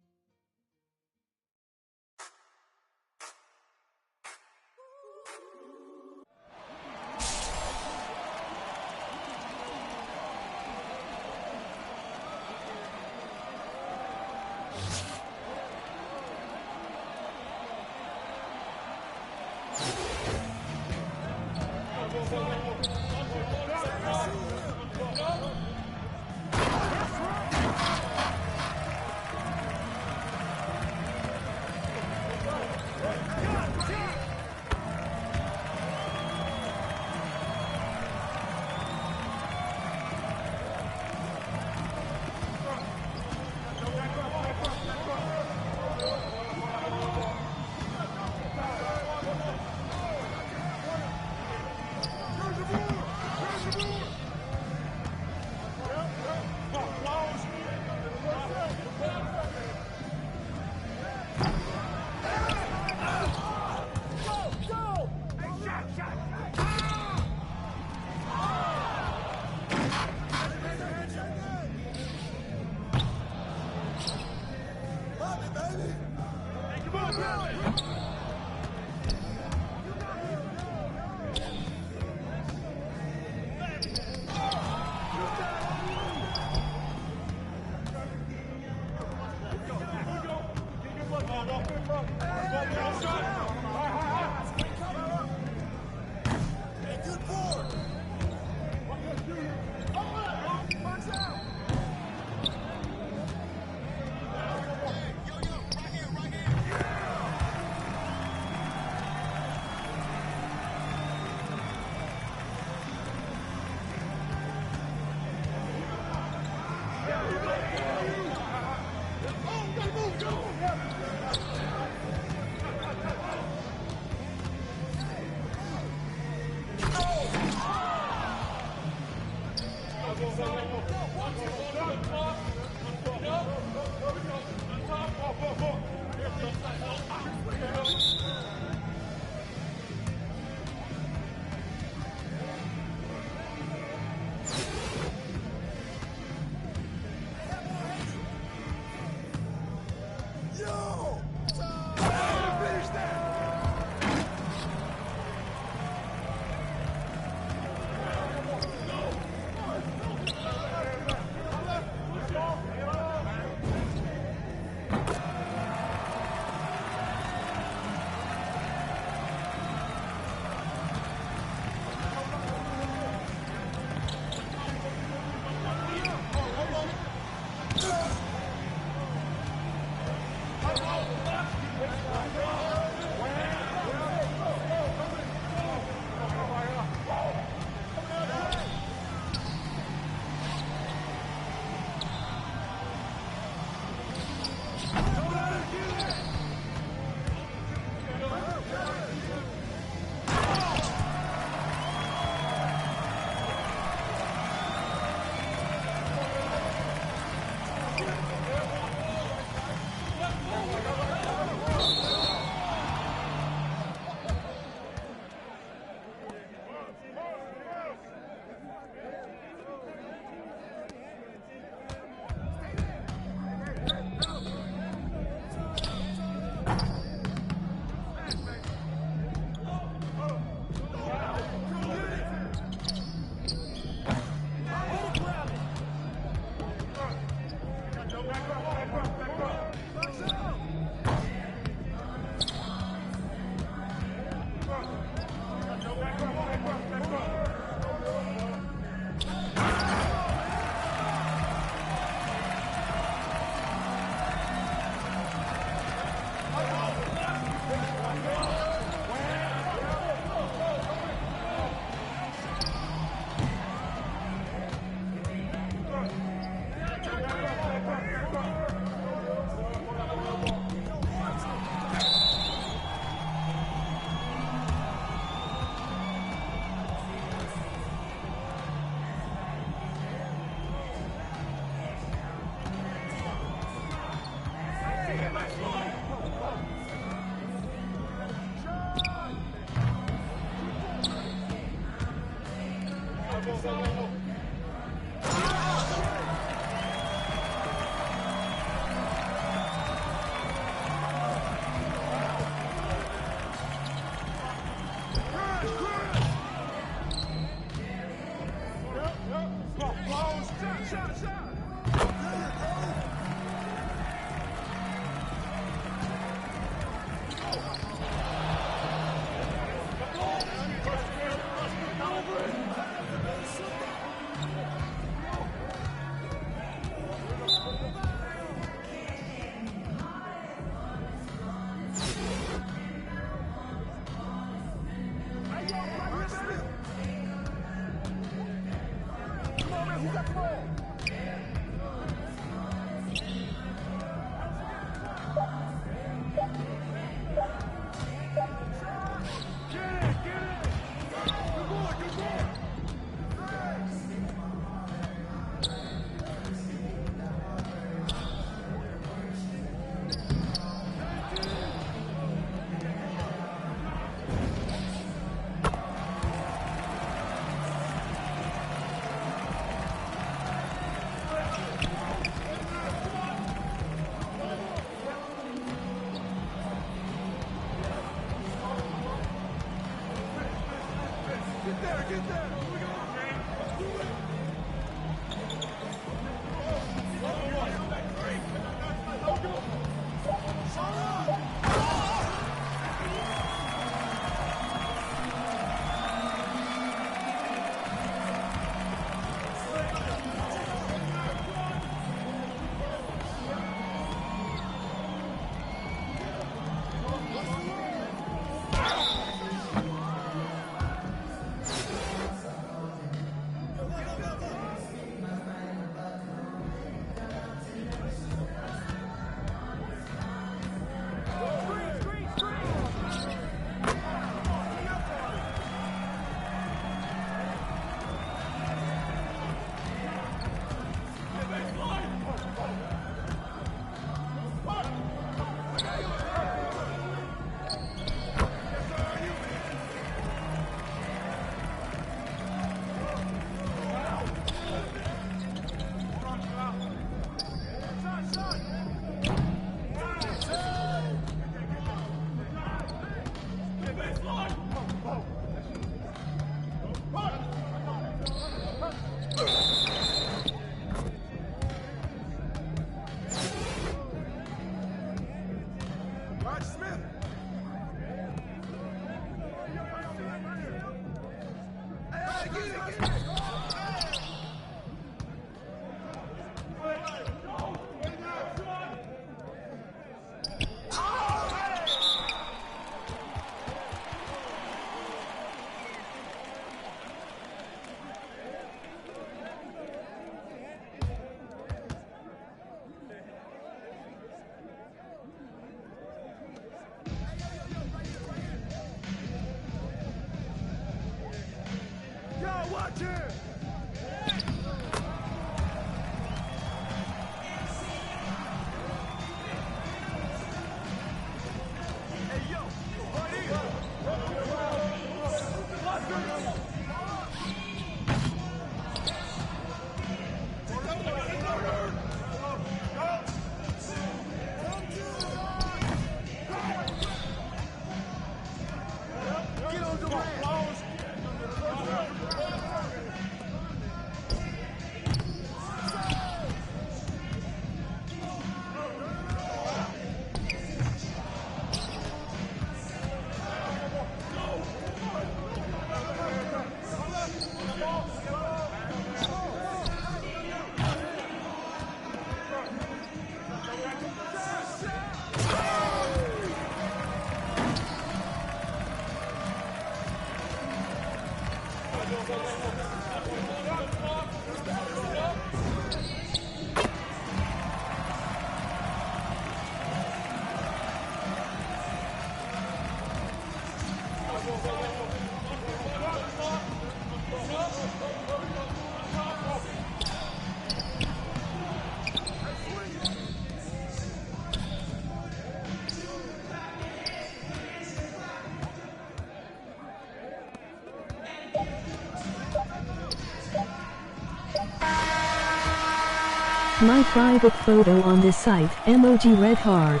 L: My private photo on this site, emoji red heart.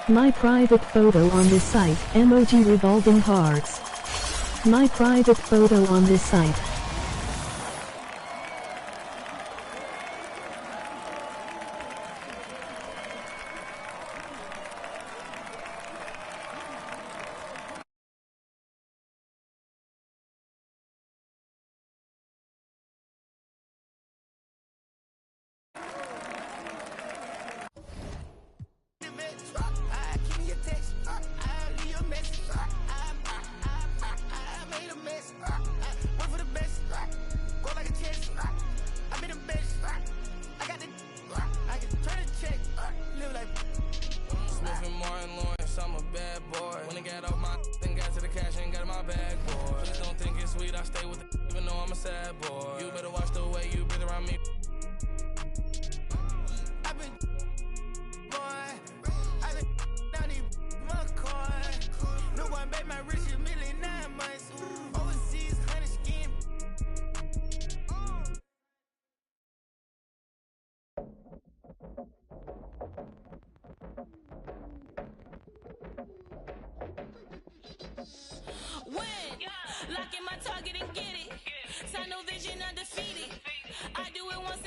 L: My private photo on this site, emoji revolving hearts. My private photo on this site.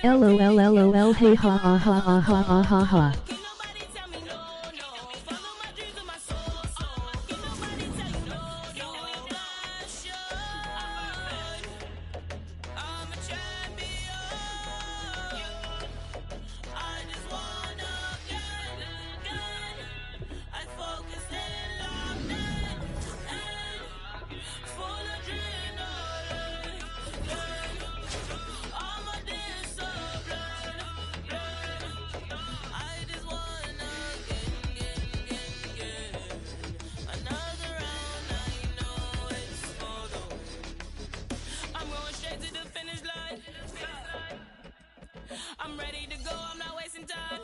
L: LOL hey ha ha ha ha ha ha ha ha.
A: I'm ready to go, I'm not wasting time.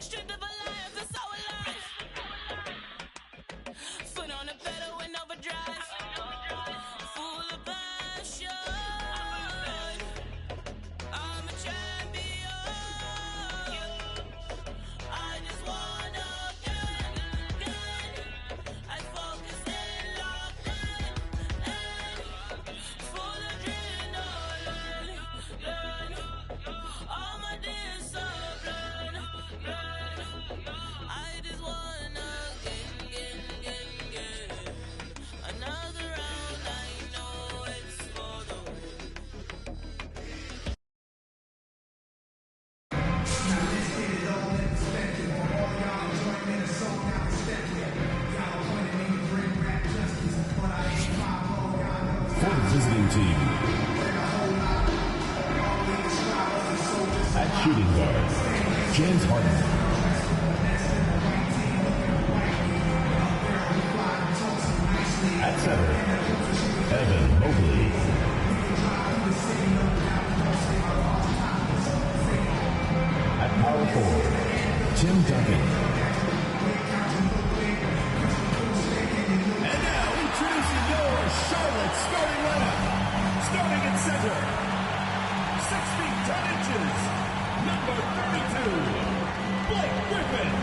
A: Stripped of a life, that's so alive. Foot on the pedal in overdrive. Full of passion. I'm a champion. I just wanna get. I focus and locked in. Full adrenaline. All my discipline. I just wanna get. Another round, I know it's for the win.
H: For the visiting team, at shooting guard, James Harden. At center, Evan Mobley. Tim Duncan. And now introducing your Charlotte starting lineup. Starting at center, 6 feet 10 inches, number 32, Blake Griffin.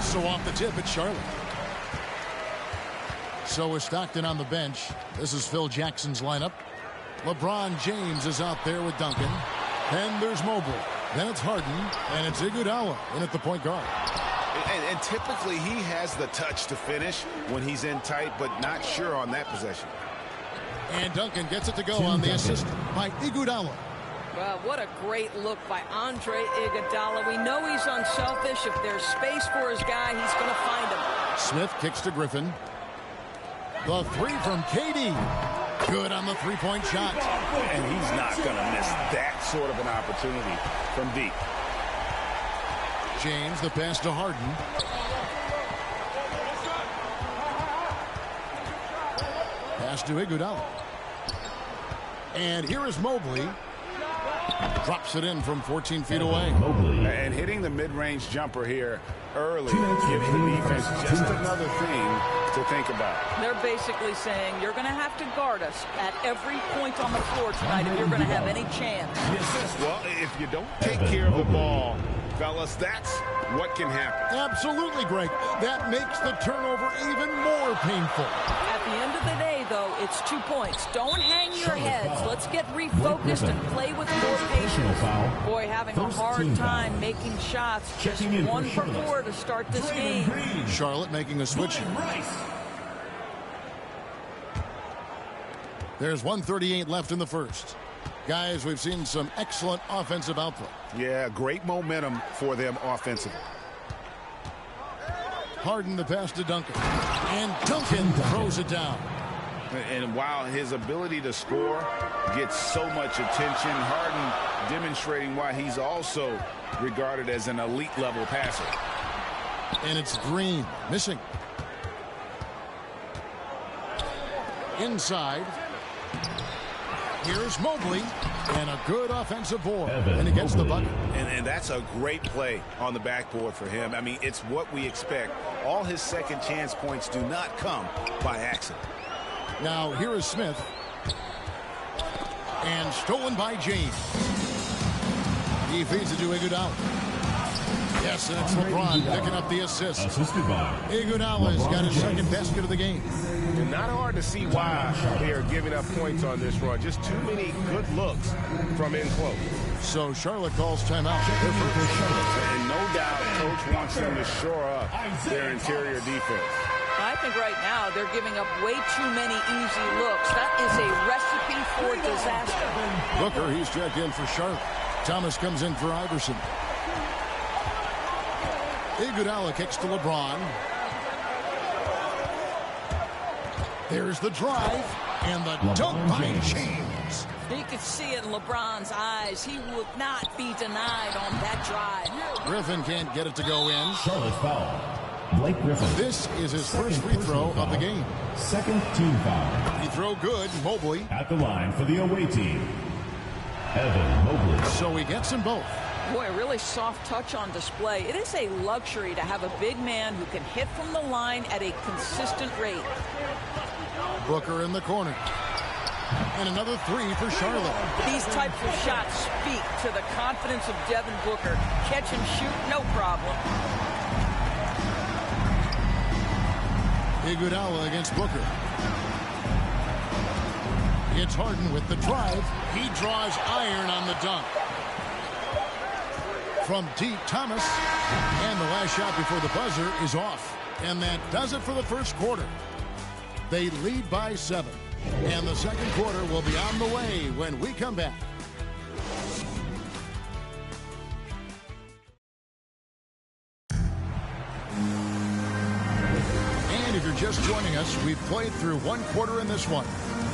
I: So off the tip, it's Charlotte. So is Stockton on the bench. This is Phil Jackson's lineup. LeBron James is out there with Duncan. Then there's Mobley. Then it's Harden. And it's Iguodala in at the point guard.
K: And typically he has the touch to finish when he's in tight, but not sure on that possession.
I: And Duncan gets it to go on the assist by Iguodala.
J: Well, what a great look by Andre Iguodala. We know he's unselfish. If there's space for his guy, he's going to find him.
I: Smith kicks to Griffin. The three from KD. Good on the three-point shot.
K: And he's not going to miss that sort of an opportunity from deep.
I: James, the pass to Harden. Pass to Iguodala. And here is Mobley. Drops it in from 14 feet away.
K: And hitting the mid-range jumper here early gives the defense just another thing to think about.
J: They're basically saying you're going to have to guard us at every point on the floor tonight if you're going to have any chance.
K: Well, if you don't take care of the ball, fellas, that's what can happen.
I: Absolutely, Greg. That makes the turnover even more painful.
J: At the end of the day, though, it's 2 points. Don't hang your heads. Let's get refocused and play with more patience. Boy, having a hard time making shots. Just 1 for 4 to start this game.
I: Charlotte making a switch. There's 1:38 left in the first. Guys, we've seen some excellent offensive output.
K: Yeah, great momentum for them offensively.
I: Harden the pass to Duncan. And Duncan throws it down.
K: And while his ability to score gets so much attention, Harden demonstrating why he's also regarded as an elite level passer.
I: And it's Green missing. Inside. Here's Mobley. And a good offensive board. And he gets the bucket.
K: And that's a great play on the backboard for him. I mean, it's what we expect. All his second chance points do not come by accident.
I: Now here is Smith. And stolen by James. He feeds it to Iguodala. Yes, and it's LeBron picking up the assist. Iguodala's got his second basket of the game.
D: And not hard to see why they are giving up points on this run. Just too many good looks from in close.
I: So Charlotte calls timeout.
K: And no doubt coach wants them to shore up their interior defense.
J: I think right now they're giving up way too many easy looks. That is a recipe for disaster.
I: Booker, he's checked in for Charlotte. Thomas comes in for Iverson. Iguodala kicks to LeBron. There's the drive and the dunk by James.
J: You could see it in LeBron's eyes. He would not be denied on that drive.
I: Griffin can't get it to go in.
H: Charlotte foul. Blake Griffin.
I: This is his first free throw of the game.
H: Second team foul.
I: Free throw good. Mobley.
H: At the line for the away team. Evan Mobley.
I: So he gets them both.
J: Boy, a really soft touch on display. It is a luxury to have a big man who can hit from the line at a consistent rate.
I: Booker in the corner. And another three for Charlotte.
J: These types of shots speak to the confidence of Devin Booker. Catch and shoot, no problem.
I: Iguodala against Booker. It's Harden with the drive. He draws iron on the dunk. From deep, Thomas. And the last shot before the buzzer is off. And that does it for the first quarter. They lead by 7. And the second quarter will be on the way when we come back. And if you're just joining us, we've played through one quarter in this one.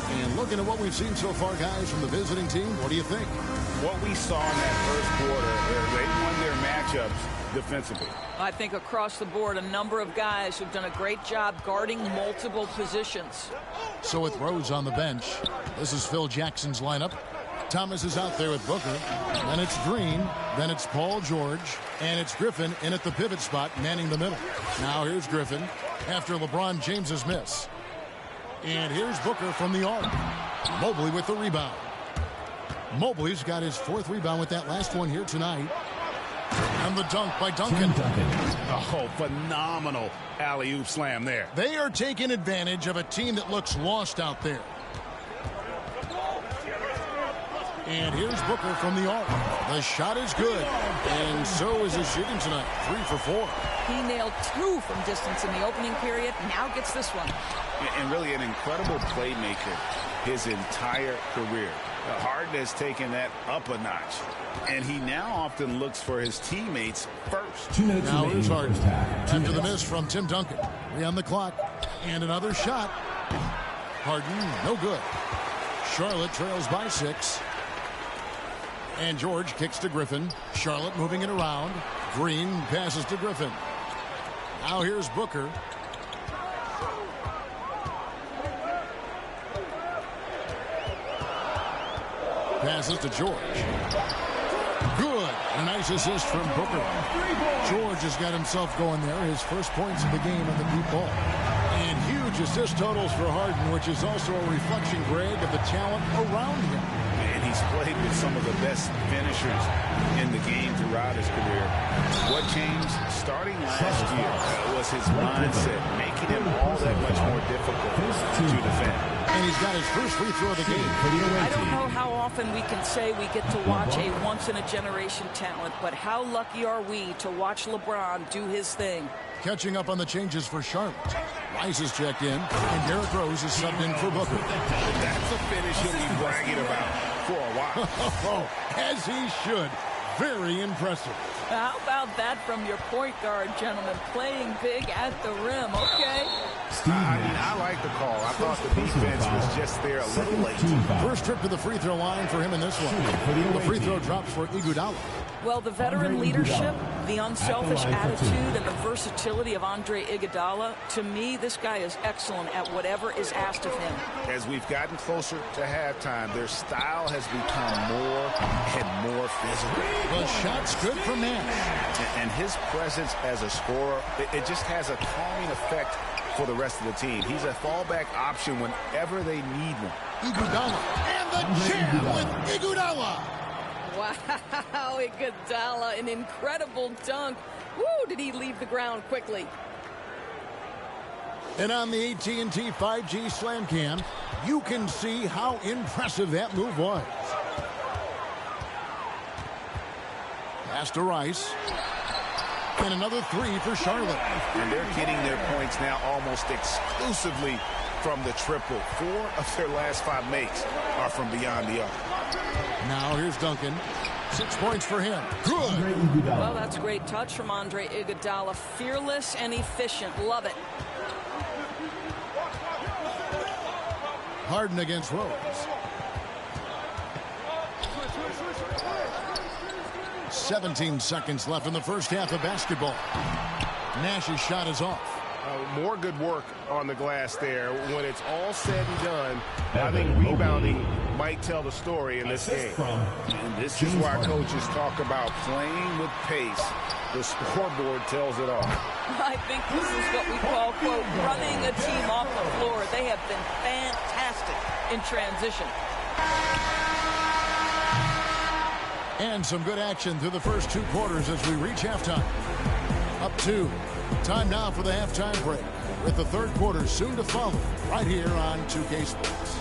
I: And looking at what we've seen so far, guys, from the visiting team, what do you think?
K: What we saw in that first quarter, they won their matchups defensively.
J: I think across the board, a number of guys who've done a great job guarding multiple positions.
I: So with Rose on the bench, this is Phil Jackson's lineup. Thomas is out there with Booker. Then it's Green. Then it's Paul George. And it's Griffin in at the pivot spot, manning the middle. Now here's Griffin after LeBron James's miss. And here's Booker from the arc. Mobley with the rebound. Mobley's got his 4th rebound with that last one here tonight. And the dunk by Duncan.
K: Oh, phenomenal alley-oop slam there.
I: They are taking advantage of a team that looks lost out there. And here's Booker from the arc. The shot is good. And so is his shooting tonight. 3 for 4.
J: He nailed 2 from distance in the opening period. Now gets this one.
K: And really an incredible playmaker his entire career. Harden has taken that up a notch. And he now often looks for his teammates first.
I: Now here's Harden. After the miss from Tim Duncan. 3 on the clock. And another shot. Harden, no good. Charlotte trails by 6. And George kicks to Griffin. Charlotte moving it around. Green passes to Griffin. Now here's Booker. Passes to George. Good. A nice assist from Booker. George has got himself going there. His first points of the game on the deep ball. And huge assist totals for Harden, which is also a reflection, Greg, of the talent around him.
K: And he's played with some of the best finishers in the game throughout his career. What changed starting last year was his mindset, making him all that much more difficult to defend.
I: And he's got his first free throw of the game.
J: I don't know how often we can say we get to watch a once-in-a-generation talent, but how lucky are we to watch LeBron do his thing.
I: Catching up on the changes for Charlotte. Rice is checked in, and Derrick Rose is subbed in for Booker.
K: That's a finish he'll be bragging about for a while.
I: As he should. Very impressive.
J: How about that from your point guard, gentlemen? Playing big at the rim. Okay.
K: I like the call. I thought the defense was just there a little late.
I: First trip to the free throw line for him in this one. The free throw drops for Iguodala.
J: Well, the veteran leadership, the unselfish attitude, and the versatility of Andre Iguodala, to me, this guy is excellent at whatever is asked of him.
K: As we've gotten closer to halftime, their style has become more and more physical.
I: The shot's good for Nash.
K: And his presence as a scorer, it just has a calming effect for the rest of the team. He's a fallback option whenever they need one.
I: Iguodala, and the jam with Iguodala.
J: Wow, Iguodala, an incredible dunk. Woo, did he leave the ground quickly.
I: And on the AT&T 5G Slam Cam, you can see how impressive that move was. Pass to Rice. And another 3 for Charlotte.
K: And they're getting their points now almost exclusively from the triple. 4 of their last 5 makes are from beyond the arc.
I: Now here's Duncan. 6 points for him. Good.
J: Well, that's a great touch from Andre Iguodala. Fearless and efficient. Love it.
I: Harden against Rose. 17 seconds left in the first half of basketball. Nash's shot is off.
D: More good work on the glass there. When it's all said and done, I think rebounding might tell the story in this game.
K: And this is why coaches talk about playing with pace. The scoreboard tells it all.
J: I think this is what we call, quote, running a team off the floor. They have been fantastic in transition.
I: And some good action through the first 2 quarters as we reach halftime. Up 2. Time now for the halftime break, with the third quarter soon to follow right here on 2K Sports.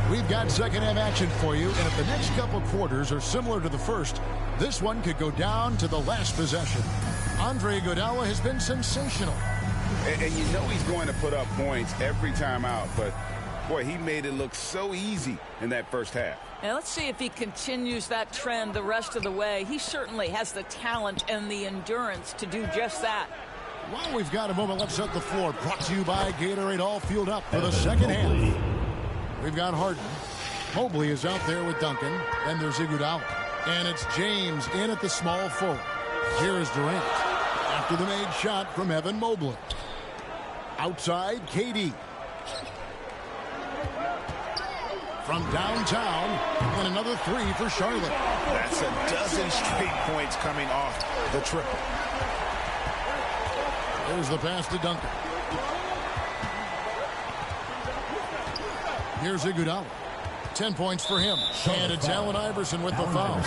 I: We've got second half action for you, and if the next couple quarters are similar to the first, this one could go down to the last possession. Andre Iguodala has been sensational.
K: And you know he's going to put up points every time out, but boy, he made it look so easy in that first half.
J: And let's see if he continues that trend the rest of the way. He certainly has the talent and the endurance to do just that.
I: Well, we've got a moment. Let's set the floor. Brought to you by Gatorade, all fueled up for the second half. We've got Harden. Mobley is out there with Duncan. Then there's Iguodala. And it's James in at the small forward. Here is Durant. After the made shot from Evan Mobley. Outside, KD. From downtown, and another three for Charlotte.
K: That's a dozen straight points coming off the triple.
I: There's the pass to Duncan. Here's Iguodala. 10 points for him. And it's Allen Iverson with the foul.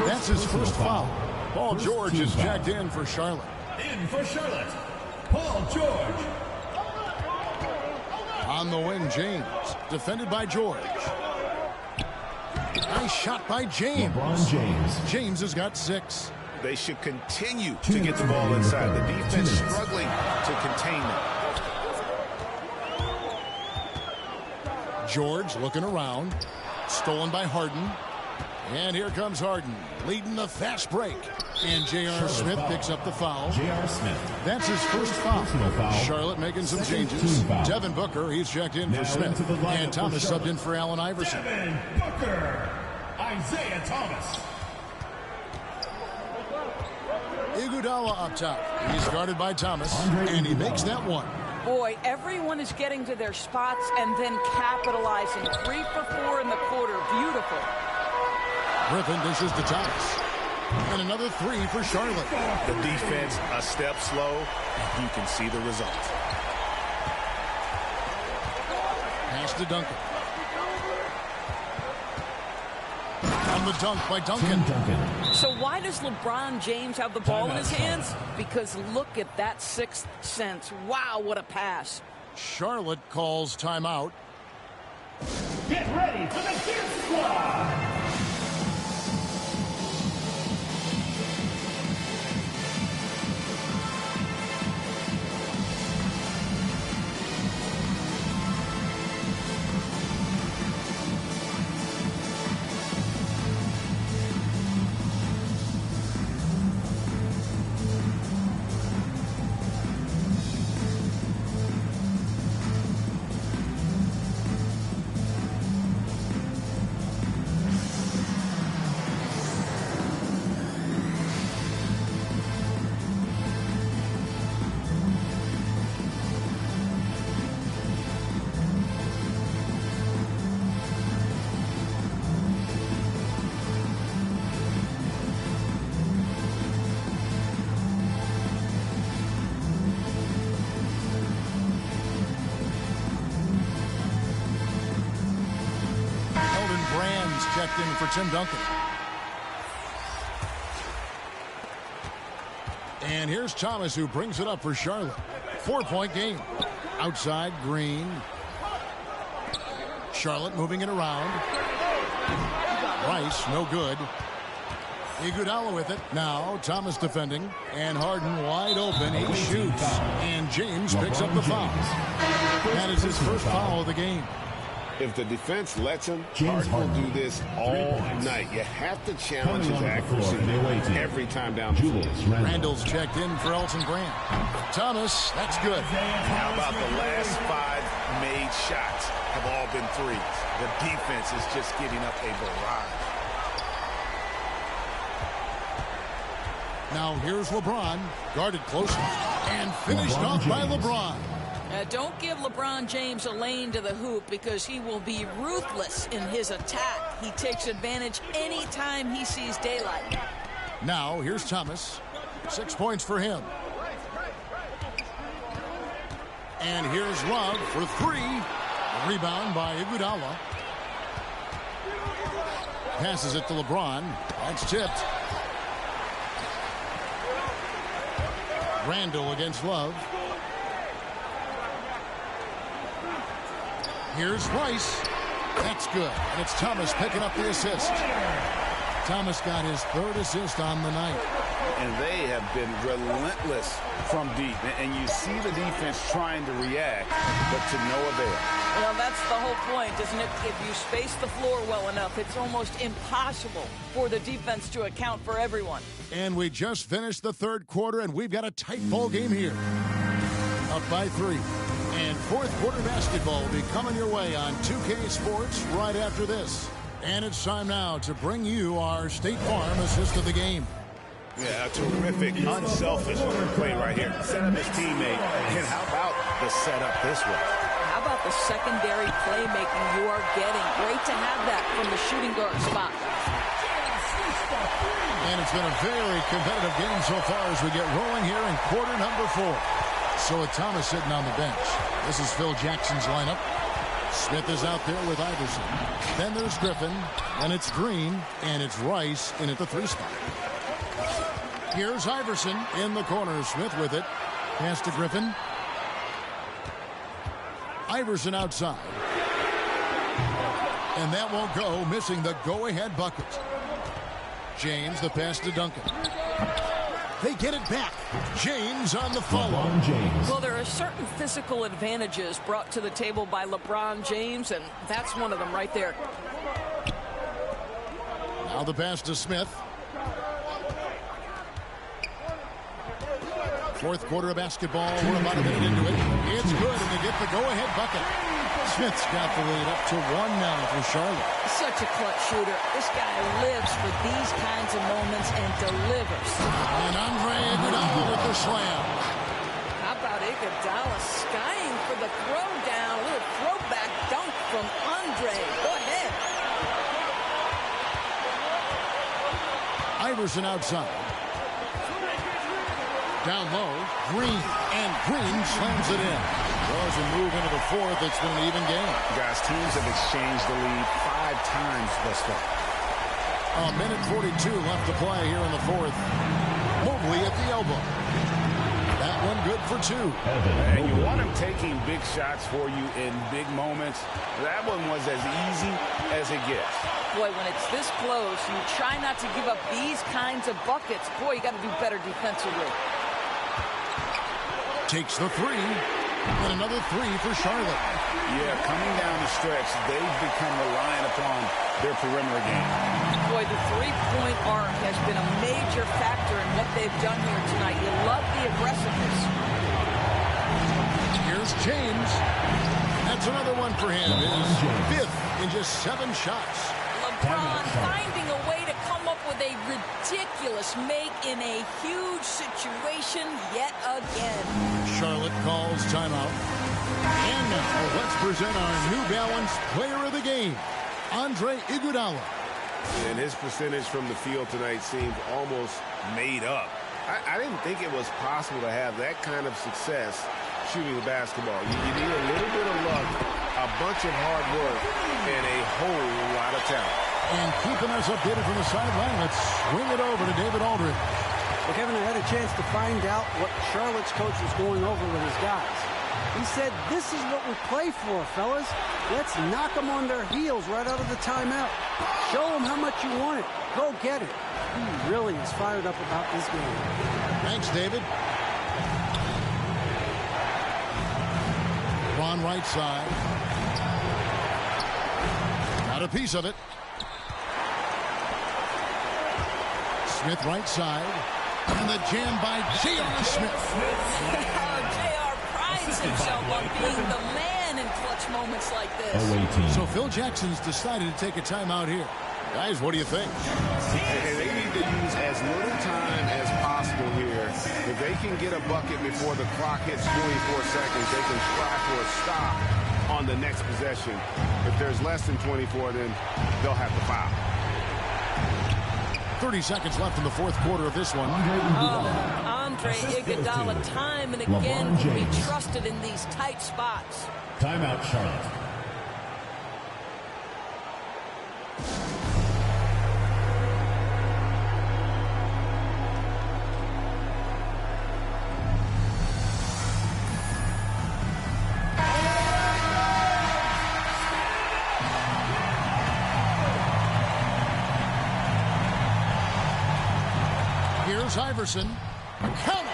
I: That's his first foul. Paul George is checked in for Charlotte.
H: In for Charlotte, Paul George.
I: On the wing, James. Defended by George. Nice shot by James.
H: LeBron James.
I: James has got 6.
K: They should continue to get the ball inside. The defense struggling to contain them.
I: George looking around. Stolen by Harden. And here comes Harden, leading the fast break. And J.R. Smith picks up the foul.
H: J.R. Smith.
I: That's his first foul. Charlotte making some changes. Devin Booker, he's checked in for Smith. And Thomas subbed in for Allen Iverson.
H: Devin Booker. Isaiah Thomas.
I: Iguodala up top. He's guarded by Thomas. And he makes that one.
J: Boy, everyone is getting to their spots and then capitalizing. 3 for 4 in the quarter. Beautiful.
I: Griffin dishes to Thomas. And another 3 for Charlotte.
K: The defense a step slow, and you can see the result.
I: Pass to Duncan. On the dunk by Duncan.
J: So why does LeBron James have the ball in his hands? Because look at that sixth sense. Wow, what a pass.
I: Charlotte calls timeout.
H: Get ready for the Kids Squad.
I: Checked in for Tim Duncan. And here's Thomas, who brings it up for Charlotte. 4-point game. Outside, Green. Charlotte moving it around. Rice, no good. Iguodala with it. Now Thomas defending. And Harden wide open. He shoots. And James picks up the foul. That is his first foul of the game.
K: If the defense lets him, Harden will do this all night. You have to challenge his accuracy every time down the floor.
I: Randall's checked in for Elton Brand. Thomas, that's good.
K: How about the last 5 made shots have all been threes? The defense is just giving up a barrage.
I: Now here's LeBron, guarded closely, and finished off by LeBron.
J: Don't give LeBron James a lane to the hoop, because he will be ruthless in his attack. He takes advantage anytime he sees daylight.
I: Now here's Thomas. 6 points for him. And here's Love for 3. A rebound by Iguodala. Passes it to LeBron. That's tipped. Randall against Love. Here's Rice. That's good. And it's Thomas picking up the assist. Thomas got his third assist on the night.
K: And they have been relentless from deep. And you see the defense trying to react, but to no avail.
J: Well, that's the whole point, isn't it? If you space the floor well enough, it's almost impossible for the defense to account for everyone.
I: And we just finished the third quarter, and we've got a tight ball game here. Up by 3. And fourth quarter basketball will be coming your way on 2K Sports right after this. And it's time now to bring you our State Farm assist of the game.
K: Yeah, a terrific, unselfish play right here. Set up his teammate. And how about the setup this way?
J: How about the secondary playmaking you are getting? Great to have that from the shooting guard spot.
I: And it's been a very competitive game so far as we get rolling here in quarter number 4. So with Thomas sitting on the bench, this is Phil Jackson's lineup. Smith is out there with Iverson. Then there's Griffin, and it's Green, and it's Rice in at the 3 spot. Here's Iverson in the corner. Smith with it. Pass to Griffin. Iverson outside. And that won't go, missing the go-ahead bucket. James, the pass to Duncan. They get it back. James on the follow.
J: Well, there are certain physical advantages brought to the table by LeBron James, and that's one of them right there.
I: Now the pass to Smith. Fourth quarter of basketball. We're about a minute into it. It's good, and they get the go-ahead bucket. Smith's got the lead up to 1 now for Charlotte.
J: Such a clutch shooter. This guy lives for these kinds of moments and delivers.
I: And Andre Iguodala with the slam.
J: How about Iguodala skying for the throwdown? A little throwback dunk from Andre. Go ahead.
I: Iverson outside. Down low, Green, and Green slams it in. Well, as we move into the fourth, it's been an even game.
K: Guys, teams have exchanged the lead 5 times thus far.
I: A minute 42 left to play here in the fourth. Mobley at the elbow. That one good for 2.
K: And you want him taking big shots for you in big moments. That one was as easy as it gets.
J: Boy, when it's this close, you try not to give up these kinds of buckets. Boy, you got to do better defensively.
I: Takes the 3. And another 3 for Charlotte.
K: Yeah, coming down the stretch, they've become reliant upon their perimeter game.
J: Boy, the three-point arc has been a major factor in what they've done here tonight. You love the aggressiveness.
I: Here's James. That's another one for him. His 5th in just 7 shots.
J: LeBron finding a way to come up with a ridiculous make in a huge situation yet again.
I: Charlotte calls timeout. And now let's present our New Balance player of the game, Andre Iguodala.
K: And his percentage from the field tonight seemed almost made up. I didn't think it was possible to have that kind of success shooting the basketball. You need a little bit of luck, a bunch of hard work, and a whole lot of talent.
I: And keeping us updated from the sideline, let's swing it over to David Aldridge.
M: Well, Kevin, I had a chance to find out what Charlotte's coach was going over with his guys. He said, this is what we play for, fellas. Let's knock them on their heels right out of the timeout. Show them how much you want it. Go get it. He really is fired up about this game.
I: Thanks, David. Ron right side. Got a piece of it. Smith right side. And the jam by J.R. Smith.
J: J.R. prides himself on being the man in clutch moments like this.
I: So Phil Jackson's decided to take a timeout here. Guys, what do you think?
K: And they need to use as little time as possible here. If they can get a bucket before the clock hits 24 seconds, they can try for a stop on the next possession. If there's less than 24, then they'll have to foul.
I: 30 seconds left in the fourth quarter of this one.
J: Andre Iguodala time and again can be trusted in these tight spots.
H: Timeout, Charlotte.
I: Here's Iverson. Count.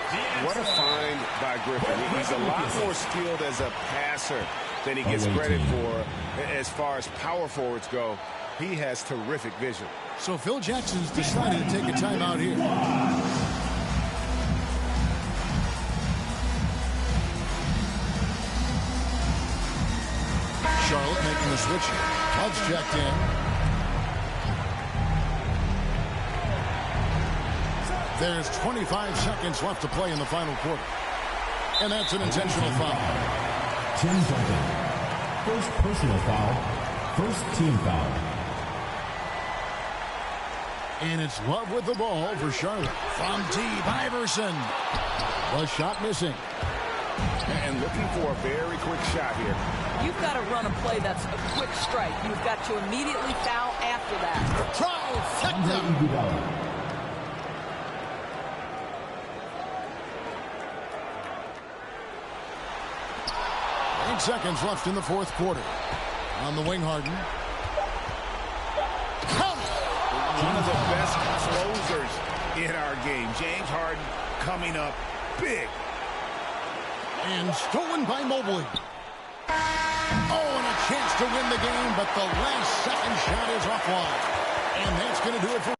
K: What a find by Griffin. He's a lot more skilled as a passer than he gets credit for as far as power forwards go. He has terrific vision.
I: So Phil Jackson's decided to take a timeout here. Charlotte making the switch. Hugs checked in. There's 25 seconds left to play in the final quarter. And that's an intentional foul.
H: Tim Duncan. First personal foul. First team foul.
I: And it's Love with the ball for Charlotte. From deep, Iverson. The shot missing.
K: And looking for a very quick shot here.
J: You've got to run a play that's a quick strike. You've got to immediately foul after that.
I: Trifecta. 8 seconds left in the fourth quarter. On the wing, Harden.
K: One of the best closers in our game. James Harden coming up big.
I: And stolen by Mobley. Oh, and a chance to win the game, but the last second shot is offline. And that's going to do it for...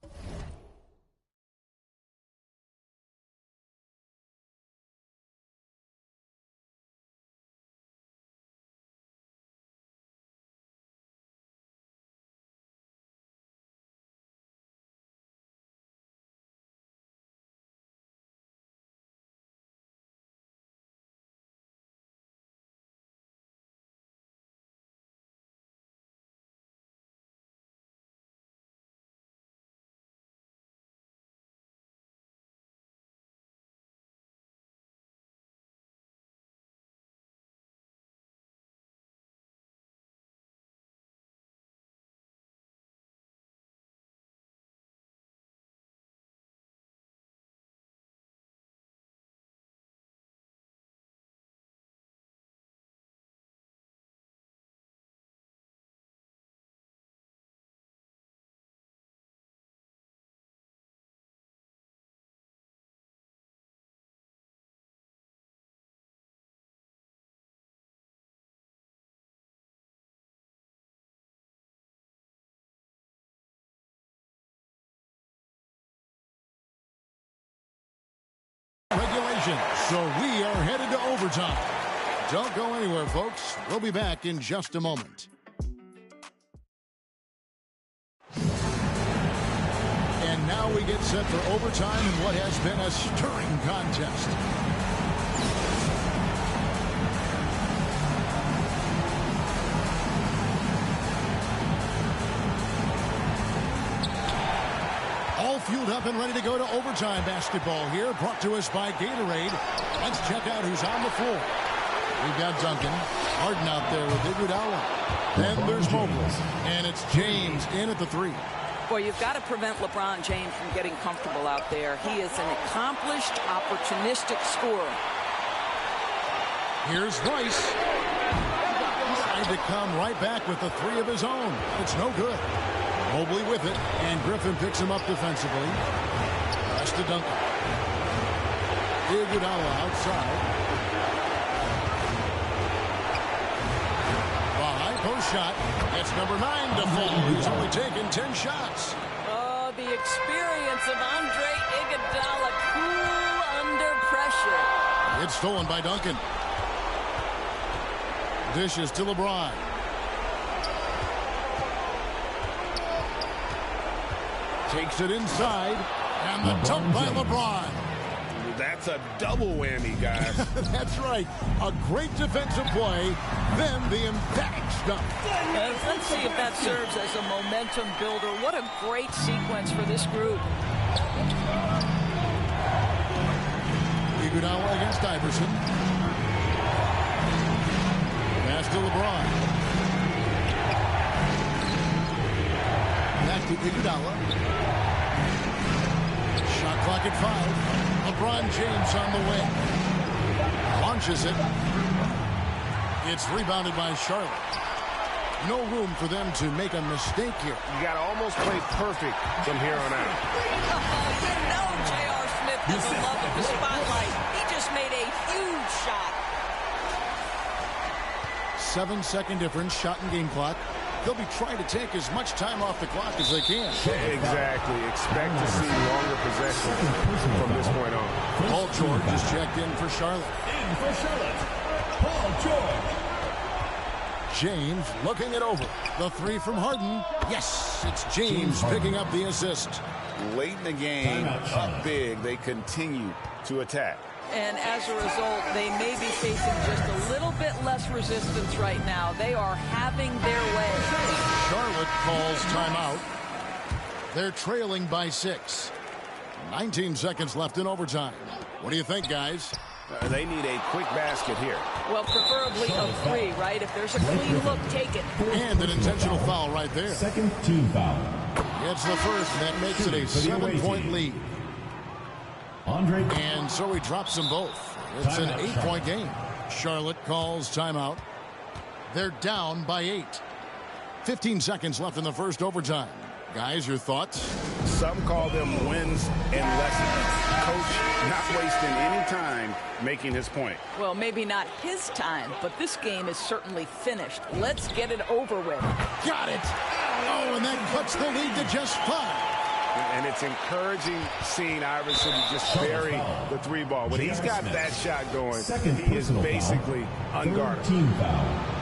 I: regulation. So we are headed to overtime. Don't go anywhere, folks. We'll be back in just a moment. And now we get set for overtime in what has been a stirring contest. All fueled up and ready to go to overtime basketball here, brought to us by Gatorade. Let's check out who's on the floor. We've got Duncan, Harden out there with Iguodala. Then there's Mobley, and it's James in at the three.
J: Boy, you've got to prevent LeBron James from getting comfortable out there. He is an accomplished, opportunistic scorer.
I: Here's Rice. Trying to come right back with the three of his own. It's no good. Mobley with it, and Griffin picks him up defensively. Pass to Duncan. Iguodala outside. The high post shot. That's number 9 to fall. He's only taken 10 shots.
J: Oh, the experience of Andre Iguodala, cool under pressure.
I: It's stolen by Duncan. Dishes to LeBron. Takes it inside, and the dunk by LeBron.
K: That's a double whammy, guys.
I: That's right. A great defensive play, then the emphatic stuff.
J: Let's see if that serves as a momentum builder. What a great sequence for this group.
I: Iguodala against Iverson. Pass to LeBron. Back to Iguodala. Shot clock at 5. LeBron James on the wing. Launches it. It's rebounded by Charlotte. No room for them to make a mistake here.
K: You got to almost play perfect from here on out.
J: You know J.R. Smith has the love of the spotlight. He just made a huge shot.
I: 7-second difference, shot and game clock. They'll be trying to take as much time off the clock as they can.
K: Exactly. Expect to see longer possessions from this point on.
I: Paul George is checked in for Charlotte.
H: In for Charlotte, Paul George.
I: James looking it over. The three from Harden. Yes, it's James picking up the assist.
K: Late in the game, up big, they continue to attack.
J: And as a result, they may be facing just a little bit less resistance right now. They are having their way.
I: Charlotte calls timeout. They're trailing by 6. 19 seconds left in overtime. What do you think, guys?
K: They need a quick basket here.
J: Well, preferably a 3, right? If there's a clean look, take it.
I: And an intentional foul right there.
H: Second team foul.
I: It's the first, and that makes it a 7-point lead.
H: Andre.
I: And so he drops them both. It's an 8-point game. Charlotte calls timeout. They're down by 8. 15 seconds left in the first overtime. Guys, your thoughts?
K: Some call them wins and lessons. Coach not wasting any time making his point.
J: Well, maybe not his time, but this game is certainly finished. Let's get it over with.
I: Got it. Oh, and that cuts the lead to just 5.
K: And it's encouraging seeing Iverson just bury the 3 ball. When he's got that shot going, he is basically unguarded.
H: Team foul.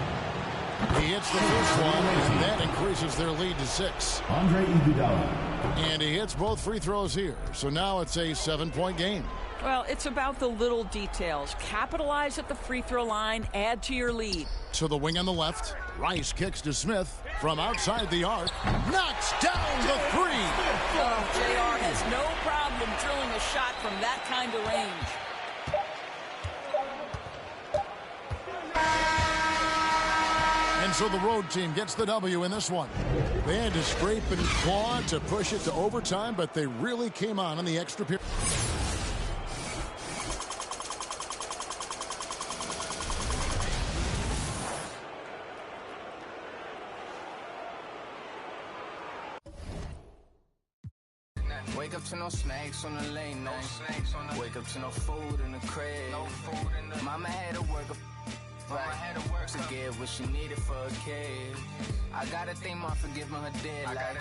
I: He hits the first one, and that increases their lead to 6.
H: Andre Iguodala.
I: And he hits both free throws here. So now it's a 7-point game.
J: Well, it's about the little details. Capitalize at the free throw line, add to your lead.
I: To the wing on the left. Rice kicks to Smith from outside the arc. Knocks down the 3.
J: Oh, JR has no problem drilling a shot from that kind of range.
I: And so the road team gets the W in this one. They had to scrape and claw to push it to overtime, but they really came on in the extra period.
N: Wake up to no snakes on the late night. Wake up to no food in the crib. Mama had to work to get what she needed for a kid. I gotta thank Mom for giving her deadline.